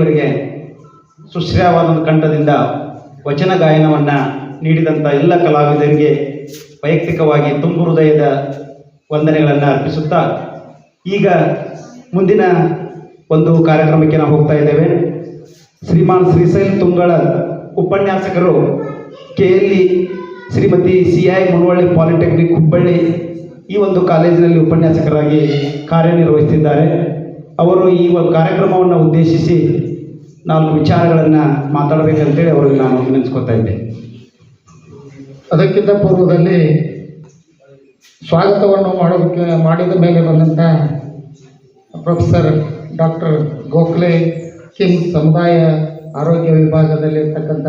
ಇಲ್ಲಿಯವರೆಗೆ ಸುಶ್ರಾವಾದ ಕಂಠದಿಂದ ವಚನ ಗಾಯನವನ್ನು ನೀಡಿದಂಥ ಎಲ್ಲ ಕಲಾವಿದರಿಗೆ ವೈಯಕ್ತಿಕವಾಗಿ ತುಂಬು ಹೃದಯದ ವಂದನೆಗಳನ್ನು ಅರ್ಪಿಸುತ್ತಾ ಈಗ ಮುಂದಿನ ಒಂದು ಕಾರ್ಯಕ್ರಮಕ್ಕೆ ನಾವು ಹೋಗ್ತಾ ಇದ್ದೇವೆ. ಶ್ರೀಮಾನ್ ಶ್ರೀಶೈಲ್ ತುಂಗಳ ಉಪನ್ಯಾಸಕರು KLE Shrimati CI Munavalli polytechnic Hubballi ಈ ಒಂದು ಕಾಲೇಜಿನಲ್ಲಿ ಉಪನ್ಯಾಸಕರಾಗಿ ಕಾರ್ಯನಿರ್ವಹಿಸುತ್ತಿದ್ದಾರೆ. ಅವರು ಈ ಒಂದು ಕಾರ್ಯಕ್ರಮವನ್ನು ಉದ್ದೇಶಿಸಿ 4 ವಿಚಾರಗಳನ್ನು ಮಾತಾಡಬೇಕಂತೇಳಿ ಅವರಿಗೆ ನಾನು ನೆನೆಸ್ಕೊತಾ ಇದ್ದೆ. ಅದಕ್ಕಿಂತ ಪೂರ್ವದಲ್ಲಿ ಸ್ವಾಗತವನ್ನು ಮಾಡಿದ ಮೇಲೆ ಬಂದಂಥ ಪ್ರೊಫೆಸರ್ ಡಾಕ್ಟರ್ ಗೋಖಲೆ ಕಿಂಗ್ ಸಮುದಾಯ ಆರೋಗ್ಯ ವಿಭಾಗದಲ್ಲಿರ್ತಕ್ಕಂಥ